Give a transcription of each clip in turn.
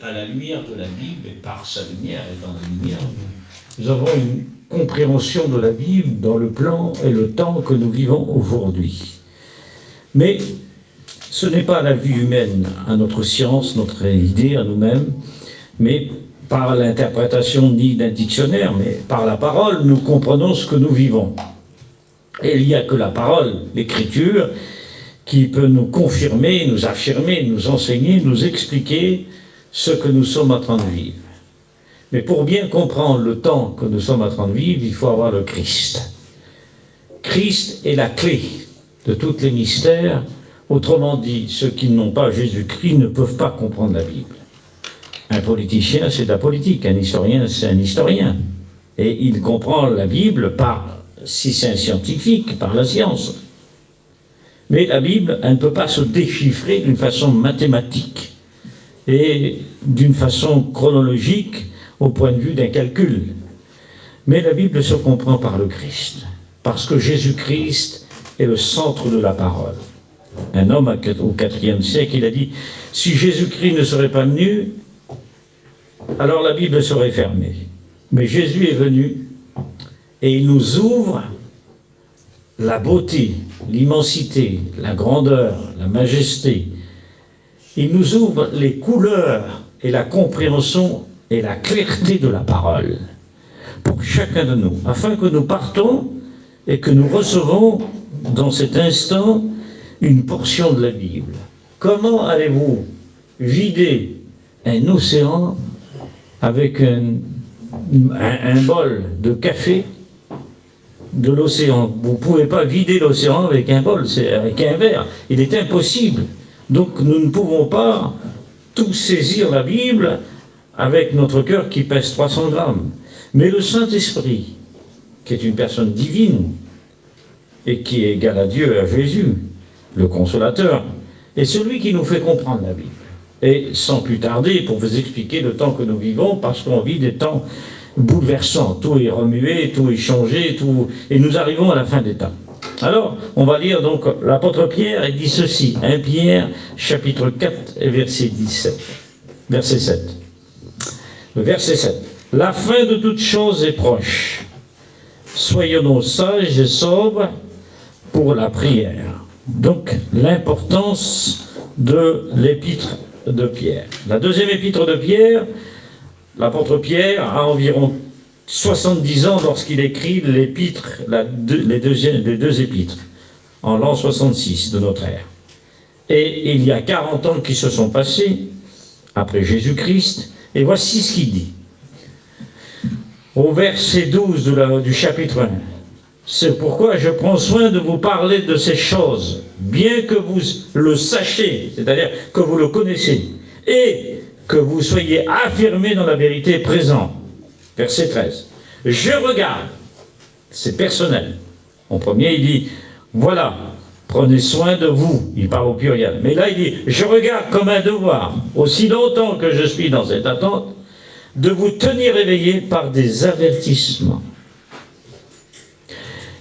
à la lumière de la Bible, et par sa lumière et dans la lumière, nous avons une compréhension de la Bible dans le plan et le temps que nous vivons aujourd'hui. Mais ce n'est pas la vue humaine, à notre science, notre idée, à nous-mêmes, mais par l'interprétation ni d'un dictionnaire, mais par la parole, nous comprenons ce que nous vivons. Et il n'y a que la parole, l'Écriture, qui peut nous confirmer, nous affirmer, nous enseigner, nous expliquer ce que nous sommes en train de vivre. Mais pour bien comprendre le temps que nous sommes en train de vivre, il faut avoir le Christ. Christ est la clé de tous les mystères. Autrement dit, ceux qui n'ont pas Jésus-Christ ne peuvent pas comprendre la Bible. Un politicien, c'est de la politique. Un historien, c'est un historien. Et il comprend la Bible par, si c'est un scientifique, par la science. Mais la Bible, elle ne peut pas se déchiffrer d'une façon mathématique et d'une façon chronologique au point de vue d'un calcul. Mais la Bible se comprend par le Christ, parce que Jésus-Christ est le centre de la parole. Un homme au IVe siècle, il a dit, si Jésus-Christ ne serait pas venu, alors la Bible serait fermée. Mais Jésus est venu et il nous ouvre la beauté, l'immensité, la grandeur, la majesté. Il nous ouvre les couleurs et la compréhension et la clarté de la parole pour chacun de nous, afin que nous partons et que nous recevons dans cet instant une portion de la Bible. Comment allez-vous vider un océan avec un bol de café de l'océan? Vous ne pouvez pas vider l'océan avec un bol, avec un verre. Il est impossible. Donc nous ne pouvons pas tout saisir la Bible avec notre cœur qui pèse 300 grammes. Mais le Saint-Esprit, qui est une personne divine et qui est égal à Dieu, à Jésus, le Consolateur, est celui qui nous fait comprendre la Bible. Et sans plus tarder, pour vous expliquer le temps que nous vivons, parce qu'on vit des temps bouleversants, tout est remué, tout est changé, et nous arrivons à la fin des temps. Alors, on va lire donc l'apôtre Pierre, il dit ceci, 1 Pierre, chapitre 4, et verset 17, verset 7. Le verset 7. La fin de toutes choses est proche. Soyons donc sages et sobres pour la prière. Donc, l'importance de l'épître de Pierre. La deuxième épître de Pierre, l'apôtre Pierre a environ 70 ans lorsqu'il écrit l'épître, les deux épîtres, en l'an 66 de notre ère. Et il y a 40 ans qui se sont passés après Jésus-Christ, et voici ce qu'il dit. Au verset 12 du chapitre 1. C'est pourquoi je prends soin de vous parler de ces choses, bien que vous le sachiez, c'est-à-dire que vous le connaissez, et que vous soyez affirmés dans la vérité présente. Verset 13. Je regarde, c'est personnel. En premier, il dit, voilà, prenez soin de vous, il parle au pluriel. Mais là, il dit, je regarde comme un devoir, aussi longtemps que je suis dans cette attente, de vous tenir éveillés par des avertissements.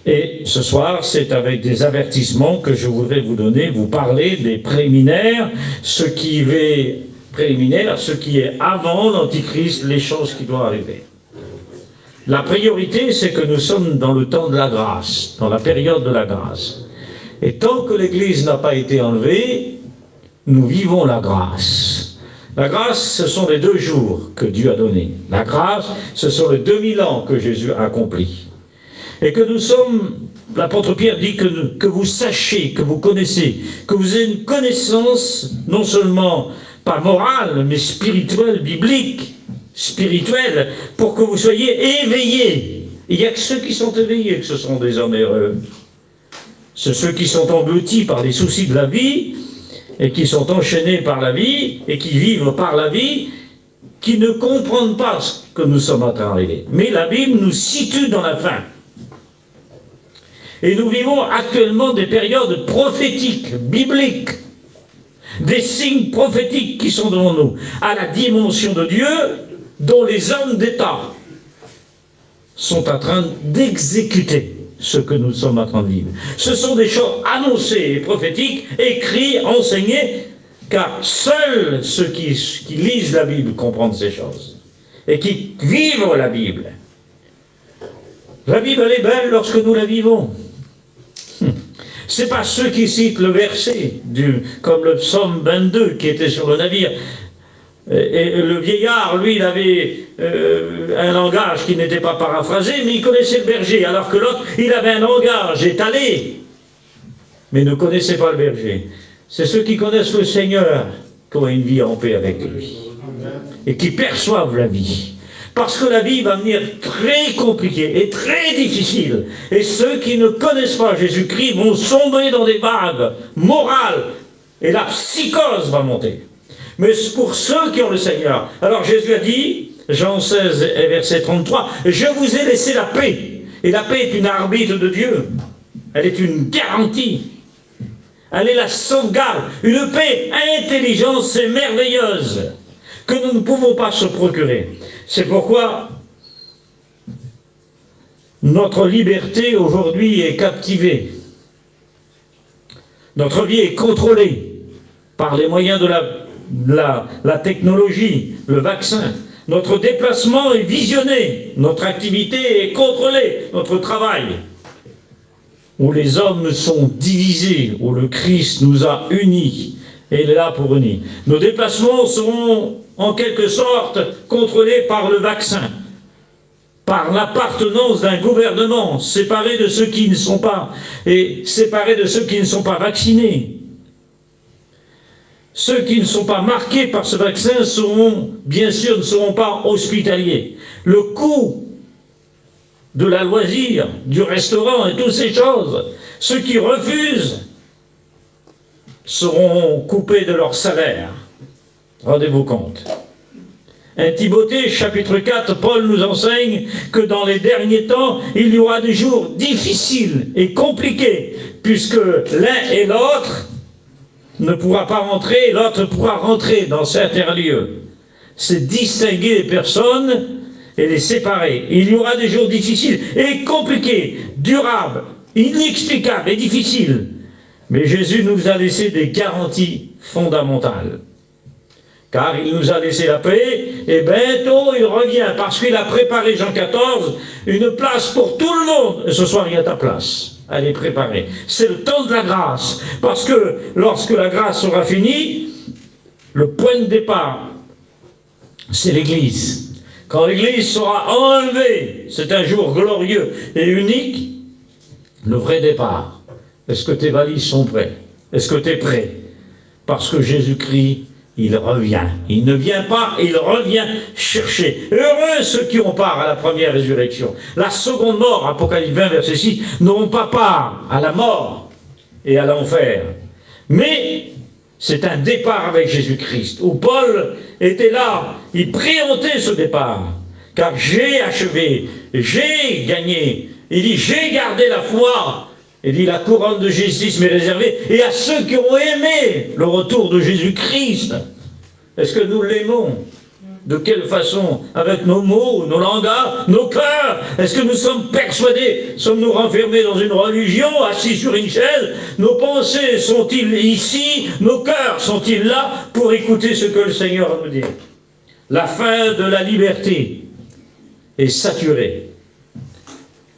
Et ce soir, c'est avec des avertissements que je voudrais vous donner, vous parler des préliminaires, ce qui est préliminaire, ce qui est avant l'Antichrist, les choses qui doivent arriver. La priorité, c'est que nous sommes dans le temps de la grâce, dans la période de la grâce. Et tant que l'Église n'a pas été enlevée, nous vivons la grâce. La grâce, ce sont les 2 jours que Dieu a donnés. La grâce, ce sont les 2000 ans que Jésus a accomplis. Et que nous sommes, l'apôtre Pierre dit que vous sachiez, que vous connaissez, que vous ayez une connaissance, non seulement pas morale, mais spirituelle, biblique, spirituelle, pour que vous soyez éveillés. Il n'y a que ceux qui sont éveillés que ce sont des hommes heureux. C'est ceux qui sont engloutis par les soucis de la vie, et qui sont enchaînés par la vie, et qui vivent par la vie, qui ne comprennent pas ce que nous sommes en train d'arriver. Mais la Bible nous situe dans la fin. Et nous vivons actuellement des périodes prophétiques, bibliques, des signes prophétiques qui sont devant nous, à la dimension de Dieu, dont les hommes d'État sont en train d'exécuter ce que nous sommes en train de vivre. Ce sont des choses annoncées et prophétiques, écrites, enseignées Car seuls ceux qui lisent la Bible comprennent ces choses et qui vivent la Bible. La Bible, elle est belle lorsque nous la vivons. C'est pas ceux qui citent le verset, comme le psaume 22 qui était sur le navire. Et le vieillard, lui, il avait un langage qui n'était pas paraphrasé, mais il connaissait le berger, alors que l'autre, il avait un langage étalé, mais ne connaissait pas le berger. C'est ceux qui connaissent le Seigneur qui ont une vie en paix avec lui, et qui perçoivent la vie. Parce que la vie va venir très compliquée et très difficile. Et ceux qui ne connaissent pas Jésus-Christ vont sombrer dans des vagues morales. Et la psychose va monter. Mais pour ceux qui ont le Seigneur. Alors Jésus a dit, Jean 16 et verset 33, « Je vous ai laissé la paix. » Et la paix est une arbitre de Dieu. Elle est une garantie. Elle est la sauvegarde. Une paix intelligente et merveilleuse que nous ne pouvons pas se procurer. C'est pourquoi notre liberté aujourd'hui est captivée. Notre vie est contrôlée par les moyens de la technologie, le vaccin. Notre déplacement est visionné, notre activité est contrôlée, notre travail. Où les hommes sont divisés, où le Christ nous a unis, et il est là pour unir. Nos déplacements seront en quelque sorte contrôlés par le vaccin, par l'appartenance d'un gouvernement, séparé de ceux qui ne sont pas, et séparé de ceux qui ne sont pas vaccinés. Ceux qui ne sont pas marqués par ce vaccin seront, bien sûr, ne seront pas hospitaliers. Le coût de la loisir, du restaurant et toutes ces choses, ceux qui refusent seront coupés de leur salaire. Rendez-vous compte. 1 Timothée, chapitre 4, Paul nous enseigne que dans les derniers temps, il y aura des jours difficiles et compliqués, puisque l'un et l'autre ne pourra pas rentrer, l'autre pourra rentrer dans certains lieux. C'est distinguer les personnes et les séparer. Il y aura des jours difficiles et compliqués, durables, inexplicables et difficiles. Mais Jésus nous a laissé des garanties fondamentales. Car il nous a laissé la paix, et bientôt il revient, parce qu'il a préparé, Jean 14, une place pour tout le monde. Et ce soir, il y a ta place. Elle est préparée. C'est le temps de la grâce. Parce que lorsque la grâce sera finie, le point de départ, c'est l'Église. Quand l'Église sera enlevée, c'est un jour glorieux et unique, le vrai départ. Est-ce que tes valises sont prêtes? Est-ce que tu es prêt? Parce que Jésus-Christ, il revient. Il ne vient pas, il revient chercher. Heureux ceux qui ont part à la première résurrection. La seconde mort, Apocalypse 20, verset 6, n'auront pas part à la mort et à l'enfer. Mais c'est un départ avec Jésus-Christ, où Paul était là, il présentait ce départ. Car j'ai achevé, j'ai gagné. Il dit, j'ai gardé la foi. Il dit, la couronne de justice m'est réservée, et à ceux qui ont aimé le retour de Jésus-Christ. Est-ce que nous l'aimons? De quelle façon? Avec nos mots, nos langages, nos cœurs? Est-ce que nous sommes persuadés? Sommes-nous renfermés dans une religion, assis sur une chaise? Nos pensées sont-ils ici? Nos cœurs sont-ils là pour écouter ce que le Seigneur nous dit? La fin de la liberté est saturée.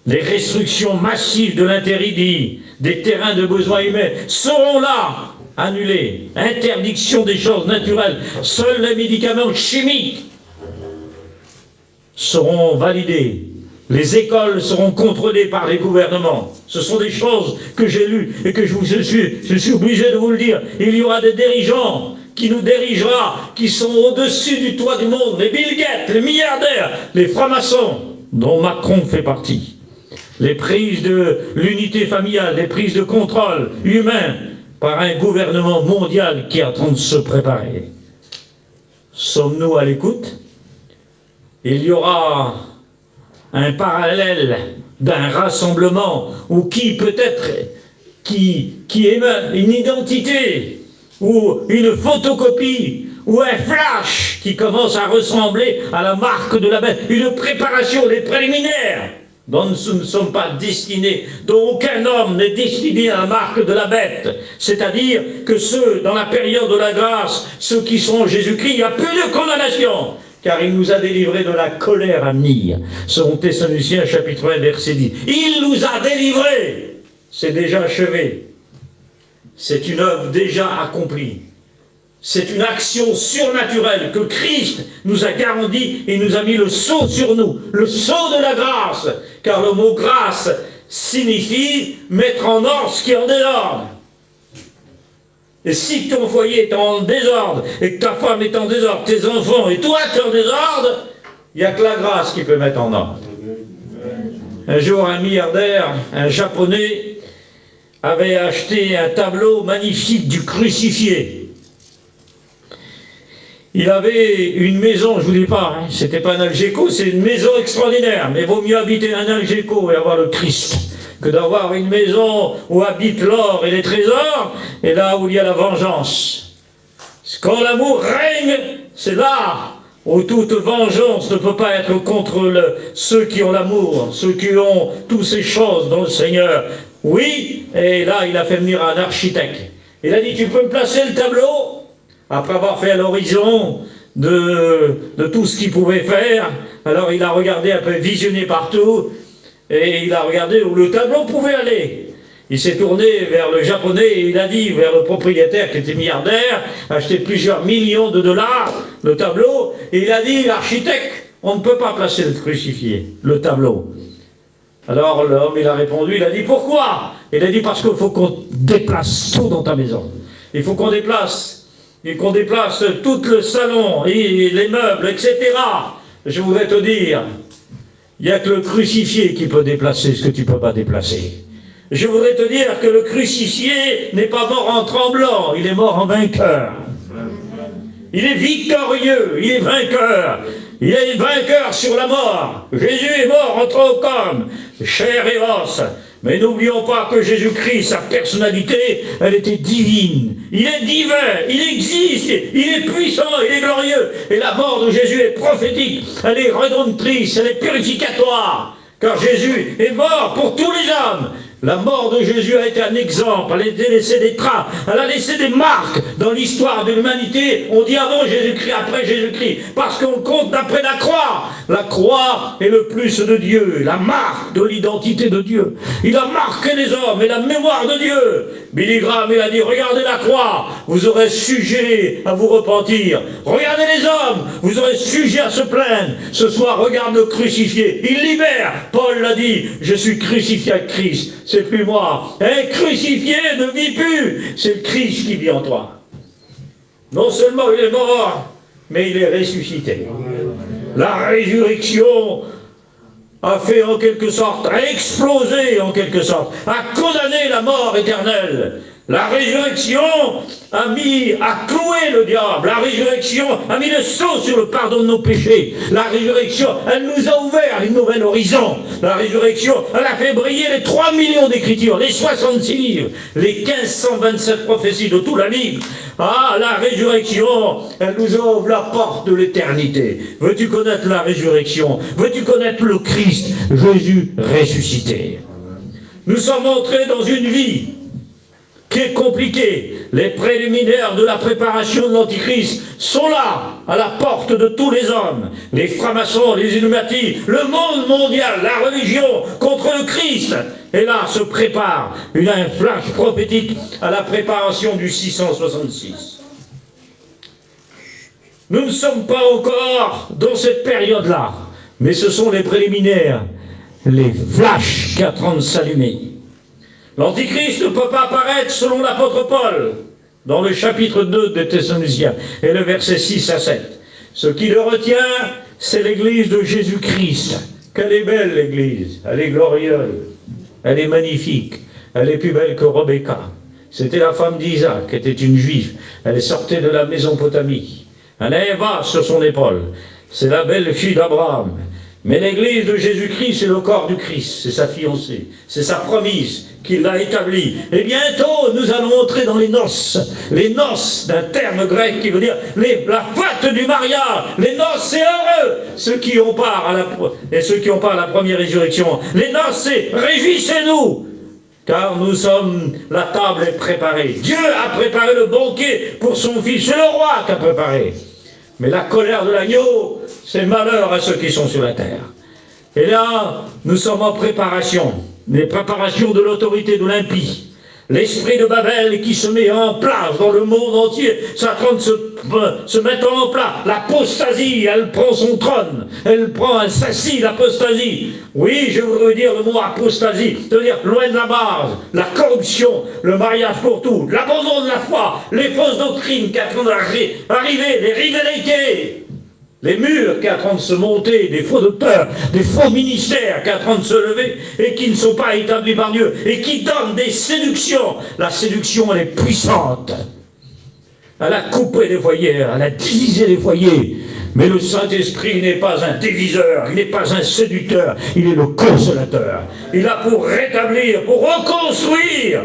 Les restrictions massives de l'interdit des terrains de besoins humains seront là, annulées. Interdiction des choses naturelles. Seuls les médicaments chimiques seront validés. Les écoles seront contrôlées par les gouvernements. Ce sont des choses que j'ai lues et que je suis obligé de vous le dire. Il y aura des dirigeants qui nous dirigera, qui sont au-dessus du toit du monde. Les Bill Gates, les milliardaires, les francs-maçons, dont Macron fait partie. Les prises de l'unité familiale, les prises de contrôle humain par un gouvernement mondial qui est en train de se préparer. Sommes-nous à l'écoute? Il y aura un parallèle d'un rassemblement ou qui peut-être qui émet une identité ou une photocopie ou un flash qui commence à ressembler à la marque de la bête, une préparation, les préliminaires dont nous ne sommes pas destinés, dont aucun homme n'est destiné à la marque de la bête. C'est-à-dire que ceux, dans la période de la grâce, ceux qui sont en Jésus-Christ, il n'y a plus de condamnation, car il nous a délivrés de la colère à venir. Selon Thessaloniciens chapitre 1, verset 10. Il nous a délivrés. C'est déjà achevé. C'est une œuvre déjà accomplie. C'est une action surnaturelle que Christ nous a garantie et nous a mis le sceau sur nous, le sceau de la grâce, car le mot grâce signifie mettre en ordre ce qui est en désordre. Et si ton foyer est en désordre, et que ta femme est en désordre, tes enfants, et toi tu es en désordre, il n'y a que la grâce qui peut mettre en ordre. Un jour, un milliardaire, un japonais, avait acheté un tableau magnifique du crucifié. Il avait une maison, je ne vous dis pas, hein, c'était pas un Algeco, c'est une maison extraordinaire, mais il vaut mieux habiter un Algeco et avoir le Christ, que d'avoir une maison où habite l'or et les trésors, et là où il y a la vengeance. Quand l'amour règne, c'est là où toute vengeance ne peut pas être contre ceux qui ont l'amour, ceux qui ont toutes ces choses dans le Seigneur. Oui, et là il a fait venir un architecte. Il a dit, tu peux me placer le tableau ? Après avoir fait à l'horizon de tout ce qu'il pouvait faire, alors il a regardé un peu, visionné partout, et il a regardé où le tableau pouvait aller. Il s'est tourné vers le japonais et il a dit, vers le propriétaire qui était milliardaire, acheté plusieurs millions de dollars, le tableau, et il a dit, l'architecte, on ne peut pas placer le crucifié, le tableau. Alors l'homme, il a répondu, il a dit, pourquoi? Il a dit, parce qu'il faut qu'on déplace tout dans ta maison. Il faut qu'on déplace tout le salon, et les meubles, etc. Je voudrais te dire, il n'y a que le crucifié qui peut déplacer ce que tu ne peux pas déplacer. Je voudrais te dire que le crucifié n'est pas mort en tremblant, il est mort en vainqueur. Il est victorieux, il est vainqueur. Il est vainqueur sur la mort. Jésus est mort en tant qu'homme, chair et os. Mais n'oublions pas que Jésus-Christ, sa personnalité, elle était divine. Il est divin, il existe, il est puissant, il est glorieux. Et la mort de Jésus est prophétique, elle est rédemptrice, elle est purificatoire. Car Jésus est mort pour tous les hommes. La mort de Jésus a été un exemple, elle a laissé des traces, elle a laissé des marques dans l'histoire de l'humanité. On dit avant Jésus-Christ, après Jésus-Christ, parce qu'on compte d'après la croix. La croix est le plus de Dieu, la marque de l'identité de Dieu. Il a marqué les hommes et la mémoire de Dieu. Billy Graham, il a dit, regardez la croix, vous aurez sujet à vous repentir. Regardez les hommes, vous aurez sujet à se plaindre. Ce soir, regarde le crucifié, il libère. Paul l'a dit, je suis crucifié à Christ. C'est plus moi. Un crucifié ne vit plus. C'est le Christ qui vit en toi. Non seulement il est mort, mais il est ressuscité. La résurrection a fait en quelque sorte, a explosé en quelque sorte, a condamné la mort éternelle. La résurrection a cloué le diable. La résurrection a mis le sceau sur le pardon de nos péchés. La résurrection, elle nous a ouvert une nouvelle horizon. La résurrection, elle a fait briller les 3 millions d'écritures, les 66 livres, les 1527 prophéties de toute la Bible. Ah, la résurrection, elle nous ouvre la porte de l'éternité. Veux-tu connaître la résurrection? Veux-tu connaître le Christ, Jésus ressuscité? Nous sommes entrés dans une vie qui est compliqué. Les préliminaires de la préparation de l'Antichrist sont là, à la porte de tous les hommes. Les francs-maçons, les Illuminati, le monde mondial, la religion contre le Christ. Et là se prépare un flash prophétique à la préparation du 666. Nous ne sommes pas encore dans cette période-là, mais ce sont les préliminaires, les flashs qui sont en train de s'allumer. L'Antichrist ne peut pas apparaître selon l'apôtre Paul, dans le chapitre 2 des Thessaloniciens, et le verset 6 à 7. Ce qui le retient, c'est l'église de Jésus-Christ. Qu'elle est belle, l'église, elle est glorieuse, elle est magnifique, elle est plus belle que Rebecca. C'était la femme d'Isaac, qui était une juive, elle sortait de la Mésopotamie. Elle a Eva sur son épaule, c'est la belle fille d'Abraham. Mais l'Église de Jésus-Christ, c'est le corps du Christ, c'est sa fiancée, c'est sa promise qu'il l'a établie. Et bientôt, nous allons entrer dans les noces d'un terme grec qui veut dire la fête du mariage. Les noces, c'est heureux, ceux qui ont part à la première résurrection. Les noces, c'est réjouissez-nous, car nous sommes, la table est préparée. Dieu a préparé le banquet pour son fils, c'est le roi qui a préparé. Mais la colère de l'agneau, c'est malheur à ceux qui sont sur la terre. Et là, nous sommes en préparation, les préparations de l'autorité de l'impie. L'esprit de Babel qui se met en place dans le monde entier, c'est en train de se mettre en place. L'apostasie, elle prend son trône, elle s'assit l'apostasie. Oui, je voudrais dire le mot apostasie, c'est-à-dire loin de la base, la corruption, le mariage pour tout, l'abandon de la foi, les fausses doctrines qui sont en train d'arriver, les rivalités. Les murs qui sont en train de se monter, des faux docteurs, des faux ministères qui sont en train de se lever et qui ne sont pas établis par Dieu et qui donnent des séductions. La séduction, elle est puissante. Elle a coupé les foyers, elle a divisé les foyers. Mais le Saint-Esprit n'est pas un diviseur, il n'est pas un séducteur, il est le consolateur. Il a pour rétablir, pour reconstruire.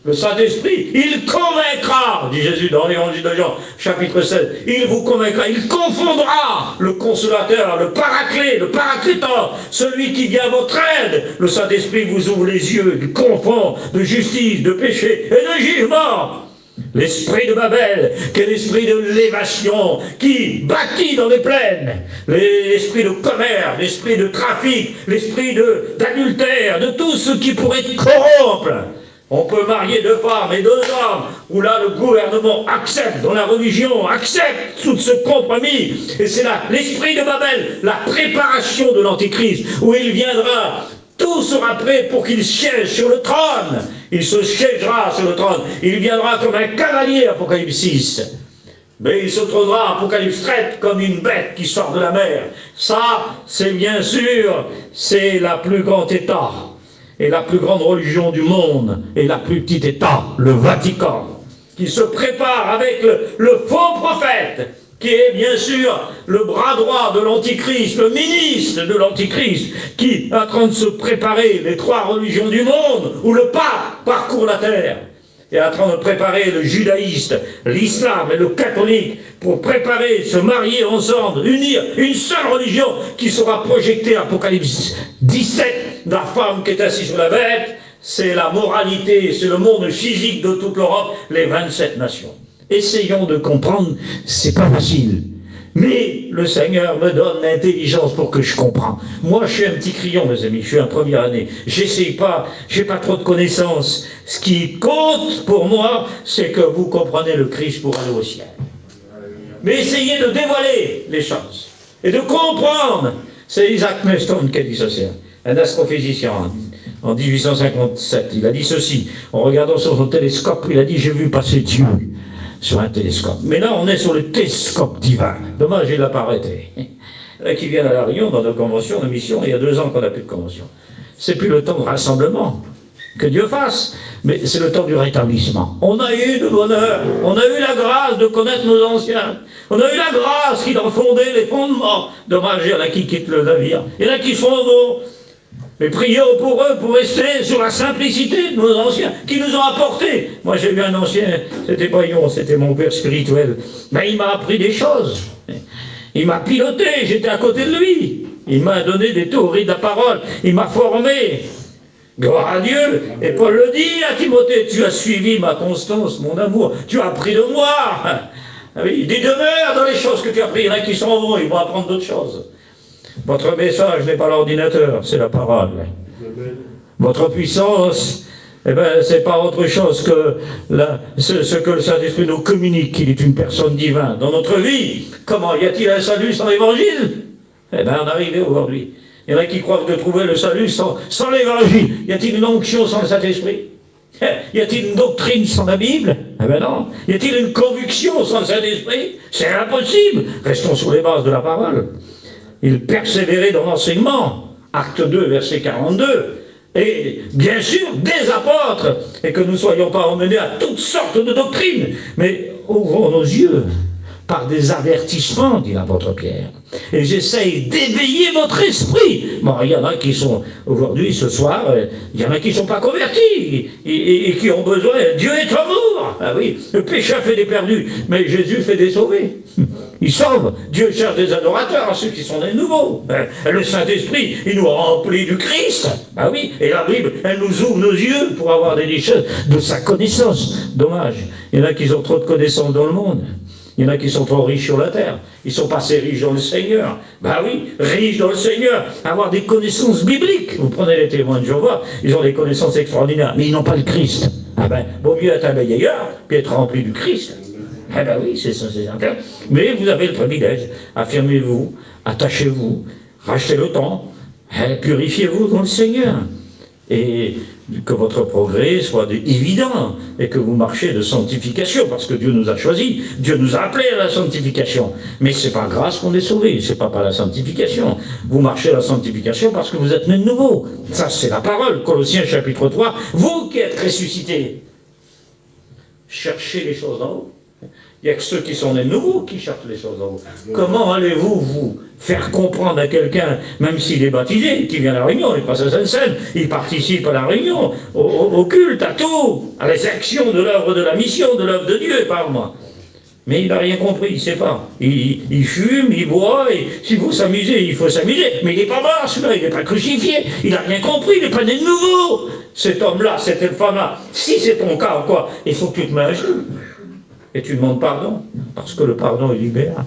Le Saint-Esprit, il convaincra, dit Jésus dans l'évangile de Jean, chapitre 16, il vous convaincra, il confondra le consolateur, le paraclet, le paraclétant, celui qui vient à votre aide. Le Saint-Esprit vous ouvre les yeux, il confond de justice, de péché et de jugement. L'esprit de Babel, qui est l'esprit de l'évasion, qui bâtit dans les plaines, l'esprit de commerce, l'esprit de trafic, l'esprit d'adultère, de tout ce qui pourrait corrompre. On peut marier deux femmes et deux hommes, où là le gouvernement accepte, dont la religion accepte tout ce compromis. Et c'est là l'esprit de Babel, la préparation de l'Antéchrist, où il viendra, tout sera prêt pour qu'il siège sur le trône. Il se siégera sur le trône, il viendra comme un cavalier, Apocalypse 6. Mais il se trouvera, Apocalypse 13, comme une bête qui sort de la mer. Ça, c'est bien sûr, c'est la plus grande État. Et la plus grande religion du monde, et la plus petite État, le Vatican, qui se prépare avec le faux prophète, qui est bien sûr le bras droit de l'Antichrist, le ministre de l'Antichrist, qui est en train de se préparer les trois religions du monde, où le pape parcourt la terre, et en train de préparer le judaïsme, l'islam et le catholique, pour préparer, se marier ensemble, unir une seule religion qui sera projetée à Apocalypse 17, la femme qui est assise sur la bête, c'est la moralité, c'est le monde physique de toute l'Europe, les 27 nations. Essayons de comprendre, c'est pas facile. Mais le Seigneur me donne l'intelligence pour que je comprenne. Moi, je suis un petit crayon, mes amis, je suis en première année. J'essaye pas, j'ai pas trop de connaissances. Ce qui compte pour moi, c'est que vous comprenez le Christ pour aller au ciel. Mais essayez de dévoiler les choses et de comprendre. C'est Isaac Newton qui a dit ceci, un astrophysicien en 1857. Il a dit ceci, en regardant sur son télescope, il a dit « J'ai vu passer Dieu ». Sur un télescope. Mais là, on est sur le télescope divin. Dommage, il n'a pas arrêté. Là, qui vient à La Réunion, dans nos conventions, nos missions, il y a 2 ans qu'on n'a plus de convention. C'est plus le temps de rassemblement, que Dieu fasse, mais c'est le temps du rétablissement. On a eu de bonheur, on a eu la grâce de connaître nos anciens, on a eu la grâce qui d'en fonder les fondements. Dommage, il y en a qui quittent le navire, il y en a qui font beau. Mais prions pour eux, pour rester sur la simplicité de nos anciens, qui nous ont apporté. Moi, j'ai eu un ancien, c'était Bayon, c'était mon père spirituel. Mais il m'a appris des choses. Il m'a piloté, j'étais à côté de lui. Il m'a donné des théories de la parole. Il m'a formé. Gloire à Dieu. Et Paul le dit à Timothée, tu as suivi ma constance, mon amour. Tu as appris de moi. Ah oui, il dit, demeure dans les choses que tu as appris. Il y en a qui s'en vont, ils vont apprendre d'autres choses. Votre message n'est pas l'ordinateur, c'est la parole. Votre puissance, eh ben, c'est pas autre chose que ce que le Saint-Esprit nous communique, qu'il est une personne divine. Dans notre vie, comment y a-t-il un salut sans l'évangile? Eh bien, on est arrivé aujourd'hui. Il y en a qui croient de trouver le salut sans l'évangile. Y a-t-il une onction sans le Saint-Esprit? Y a-t-il une doctrine sans la Bible? Eh bien non. Y a-t-il une conviction sans le Saint-Esprit? C'est impossible. Restons sur les bases de la parole. Il persévérait dans l'enseignement, acte 2, verset 42, et bien sûr des apôtres, et que nous ne soyons pas emmenés à toutes sortes de doctrines, mais ouvrons nos yeux par des avertissements, dit l'apôtre Pierre. Et j'essaye d'éveiller votre esprit. Bon, il y en a qui sont, aujourd'hui, ce soir, il y en a qui ne sont pas convertis et qui ont besoin. Dieu est amour. Ah oui, le péché a fait des perdus, mais Jésus fait des sauvés. Il sauve. Dieu cherche des adorateurs, à ceux qui sont des nouveaux. Le Saint-Esprit, il nous remplit du Christ. Ah oui, et la Bible, elle nous ouvre nos yeux pour avoir des richesses de sa connaissance. Dommage, il y en a qui ont trop de connaissances dans le monde. Il y en a qui sont trop riches sur la terre. Ils sont pas assez riches dans le Seigneur. Ben oui, riches dans le Seigneur. Avoir des connaissances bibliques. Vous prenez les témoins de Jéhovah, ils ont des connaissances extraordinaires, mais ils n'ont pas le Christ. Ah ben, vaut mieux être un ailleurs, puis être rempli du Christ. Eh ben oui, c'est ça, c'est certain. Mais vous avez le privilège. Affirmez-vous, attachez-vous, rachetez le temps, purifiez-vous dans le Seigneur. Et que votre progrès soit évident et que vous marchez de sanctification, parce que Dieu nous a choisis, Dieu nous a appelés à la sanctification. Mais c'est pas grâce qu'on est sauvé, c'est pas par la sanctification. Vous marchez à la sanctification parce que vous êtes né de nouveau. Ça, c'est la parole. Colossiens chapitre 3. Vous qui êtes ressuscités, cherchez les choses en haut. Il n'y a que ceux qui sont nés de nouveau qui cherchent les choses en haut. Comment allez-vous vous faire comprendre à quelqu'un, même s'il est baptisé, qui vient à la réunion, il passe à Sainte-Seine, il participe à la réunion, au culte, à tout, à les actions de l'œuvre de la mission, de l'œuvre de Dieu, parle-moi. Mais il n'a rien compris, il ne sait pas. Il fume, il boit, et si vous s'amusez, il faut s'amuser. Mais il n'est pas mort, celui-là, il n'est pas crucifié, il n'a rien compris, il n'est pas né de nouveau. Cet homme-là, cette femme-là, si c'est ton cas ou quoi, il faut que tu te mets à genoux. Et tu demandes pardon, parce que le pardon, il libère.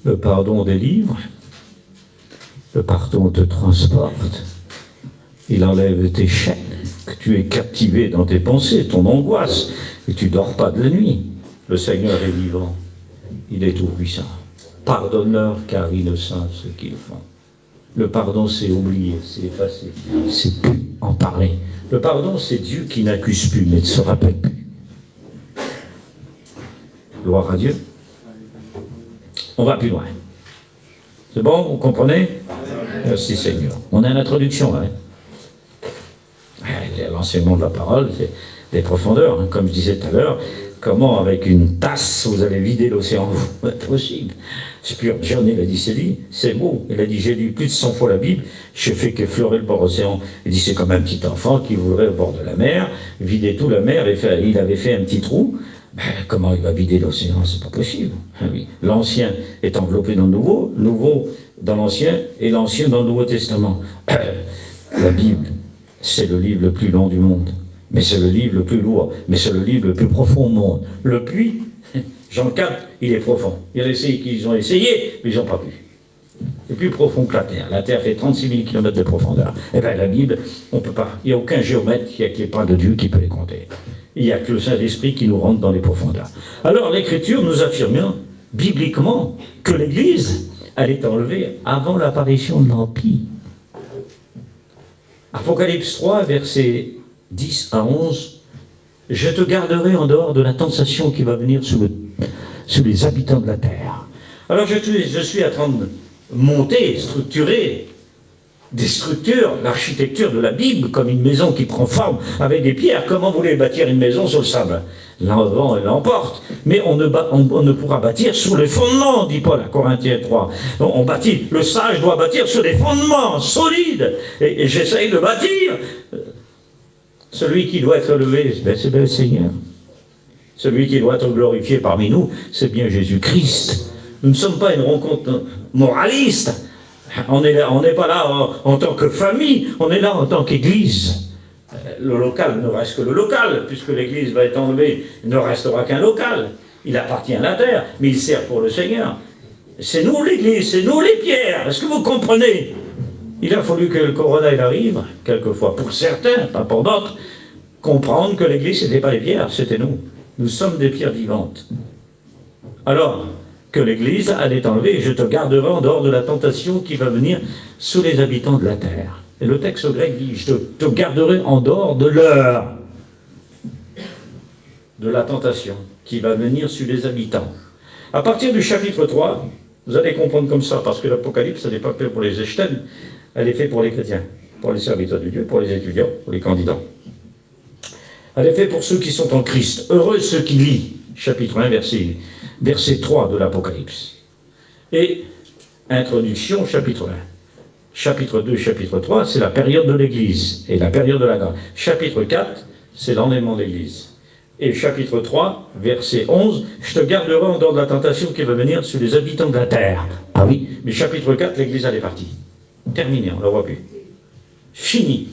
Le pardon délivre. Le pardon te transporte. Il enlève tes chaînes, que tu es captivé dans tes pensées, ton angoisse, et tu ne dors pas de la nuit. Le Seigneur est vivant. Il est tout-puissant. Pardonne-leur, car ils ne savent ce qu'ils font. Le pardon, c'est oublier, c'est effacer, c'est plus en parler. Le pardon, c'est Dieu qui n'accuse plus, mais ne se rappelle plus. Gloire à Dieu. On va plus loin. C'est bon, vous comprenez? Merci Seigneur. On a une introduction là. L'enseignement de la parole, c'est des profondeurs. Hein. Comme je disais tout à l'heure, comment avec une tasse vous allez vider l'océan? C'est possible. Spurgeon, il a dit, c'est beau. Il a dit, j'ai lu plus de 100 fois la Bible, je fais qu'effleurer le bord océan. Il dit, c'est comme un petit enfant qui voudrait au bord de la mer, vider tout la mer, et il avait fait un petit trou. Ben, comment il va vider l'océan? C'est pas possible. Ah oui. L'ancien est enveloppé dans le nouveau, le nouveau dans l'ancien, et l'ancien dans le Nouveau Testament. La Bible, c'est le livre le plus long du monde, mais c'est le livre le plus lourd, mais c'est le livre le plus profond au monde. Le puits, Jean 4, il est profond. Ils ont essayé, mais ils n'ont pas pu. C'est plus profond que la Terre. La Terre fait 36 000 km de profondeur. Eh bien, la Bible, on ne peut pas. Il n'y a aucun géomètre qui n'est pas de Dieu qui peut les compter. Il n'y a que le Saint-Esprit qui nous rentre dans les profondeurs. Alors, l'Écriture nous affirme bibliquement que l'Église, elle est enlevée avant l'apparition de l'Empire. Apocalypse 3, versets 10 à 11. Je te garderai en dehors de la tentation qui va venir sur les habitants de la terre. Alors, je suis en train de monter, structurer des structures, l'architecture de la Bible, comme une maison qui prend forme avec des pierres. Comment vous voulez bâtir une maison sur le sable? L'envent et l'emporte. Mais on ne pourra bâtir sur les fondements, dit Paul à Corinthiens 3. On bâtit, le sage doit bâtir sur des fondements solides. Et j'essaye de bâtir. Celui qui doit être levé, c'est bien le Seigneur. Celui qui doit être glorifié parmi nous, c'est bien Jésus-Christ. Nous ne sommes pas une rencontre moraliste. On n'est pas là en tant que famille, on est là en tant qu'Église. Le local ne reste que le local, puisque l'Église va être enlevée, il ne restera qu'un local. Il appartient à la terre, mais il sert pour le Seigneur. C'est nous l'Église, c'est nous les pierres. Est-ce que vous comprenez? Il a fallu que le corona arrive, quelquefois pour certains, pas pour d'autres, comprendre que l'Église, ce n'était pas les pierres, c'était nous. Nous sommes des pierres vivantes. Alors, que l'Église, elle est enlevée, et je te garderai en dehors de la tentation qui va venir sous les habitants de la terre. Et le texte grec dit, je te garderai en dehors de l'heure de la tentation qui va venir sur les habitants. À partir du chapitre 3, vous allez comprendre comme ça, parce que l'Apocalypse, elle n'est pas faite pour les Echten, elle est faite pour les chrétiens, pour les serviteurs de Dieu, pour les étudiants, pour les candidats. Elle est faite pour ceux qui sont en Christ. Heureux ceux qui lisent, chapitre 1, verset verset 3 de l'Apocalypse. Et introduction, chapitre 1. Chapitre 2, chapitre 3, c'est la période de l'Église et la période de la grâce. Chapitre 4, c'est l'enlèvement de l'Église. Et chapitre 3, verset 11, je te garderai en dehors de la tentation qui va venir sur les habitants de la terre. Ah oui, mais chapitre 4, l'Église, elle est partie. Terminée, on ne la voit plus. Fini.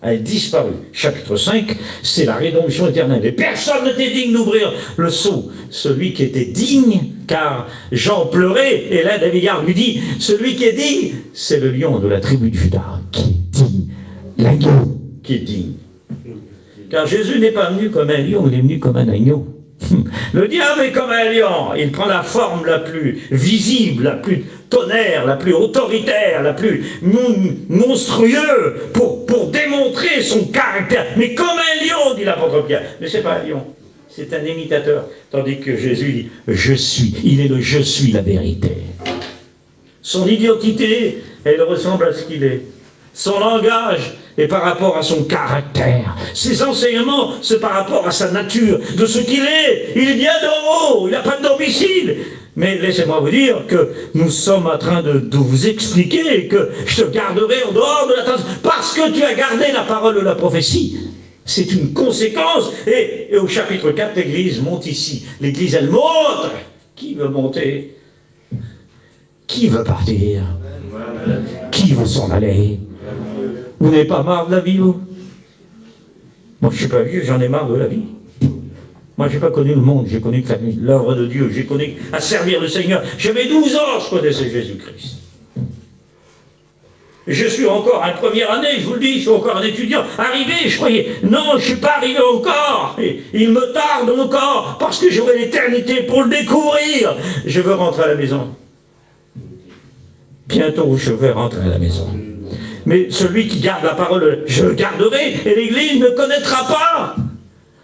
Elle est disparue. Chapitre 5, c'est la rédemption éternelle. Et personne n'était digne d'ouvrir le sceau. Celui qui était digne, car Jean pleurait, et là, David Gard lui dit, celui qui est digne, c'est le lion de la tribu de Juda, qui est digne. L'agneau qui est digne. Car Jésus n'est pas venu comme un lion, il est venu comme un agneau. Le diable est comme un lion, il prend la forme la plus visible, la plus tonnerre, la plus autoritaire, la plus monstrueuse pour démontrer son caractère. Mais comme un lion, dit l'apôtre Pierre. Mais c'est pas un lion, c'est un imitateur. Tandis que Jésus dit, je suis, il est le je suis la vérité. Son identité, elle ressemble à ce qu'il est. Son langage est par rapport à son caractère. Ses enseignements, c'est par rapport à sa nature, de ce qu'il est. Il vient d'en haut, il n'a pas de domicile. Mais laissez-moi vous dire que nous sommes en train de vous expliquer que je te garderai en dehors de la tentation, parce que tu as gardé la parole de la prophétie. C'est une conséquence. Et au chapitre 4, l'Église monte ici. L'Église, elle monte. Qui veut monter? Qui veut partir? Qui veut s'en aller? Vous n'avez pas marre de la vie, vous? Moi, je ne suis pas vieux, j'en ai marre de la vie. Moi, je n'ai pas connu le monde, j'ai connu l'œuvre de Dieu, j'ai connu à servir le Seigneur. J'avais 12 ans, je connaissais Jésus-Christ. Je suis encore en première année, je vous le dis, je suis encore un étudiant. Arrivé, je croyais, non, je ne suis pas arrivé encore. Et il me tarde encore, parce que j'aurai l'éternité pour le découvrir. Je veux rentrer à la maison. Bientôt, je vais rentrer à la maison. Mais celui qui garde la parole, je le garderai, et l'Église ne connaîtra pas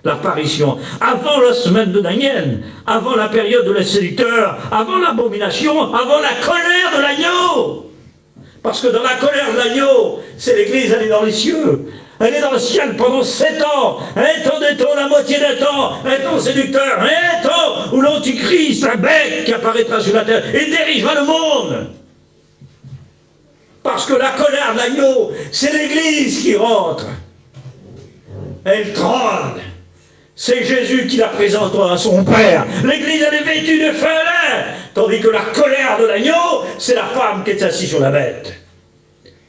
l'apparition. Avant la semaine de Daniel, avant la période de la séducteur, avant l'abomination, avant la colère de l'agneau. Parce que dans la colère de l'agneau, c'est l'Église, elle est dans les cieux. Elle est dans le ciel pendant 7 ans. Un temps de temps, la moitié d'un temps. Un temps séducteur. Un temps où l'Antichrist, la bête qui apparaîtra sur la terre, et dirigera le monde. Parce que la colère de l'agneau, c'est l'Église qui rentre. Elle trône. C'est Jésus qui la présentera à son Père. L'Église, elle est vêtue de feu. Tandis que la colère de l'agneau, c'est la femme qui est assise sur la bête.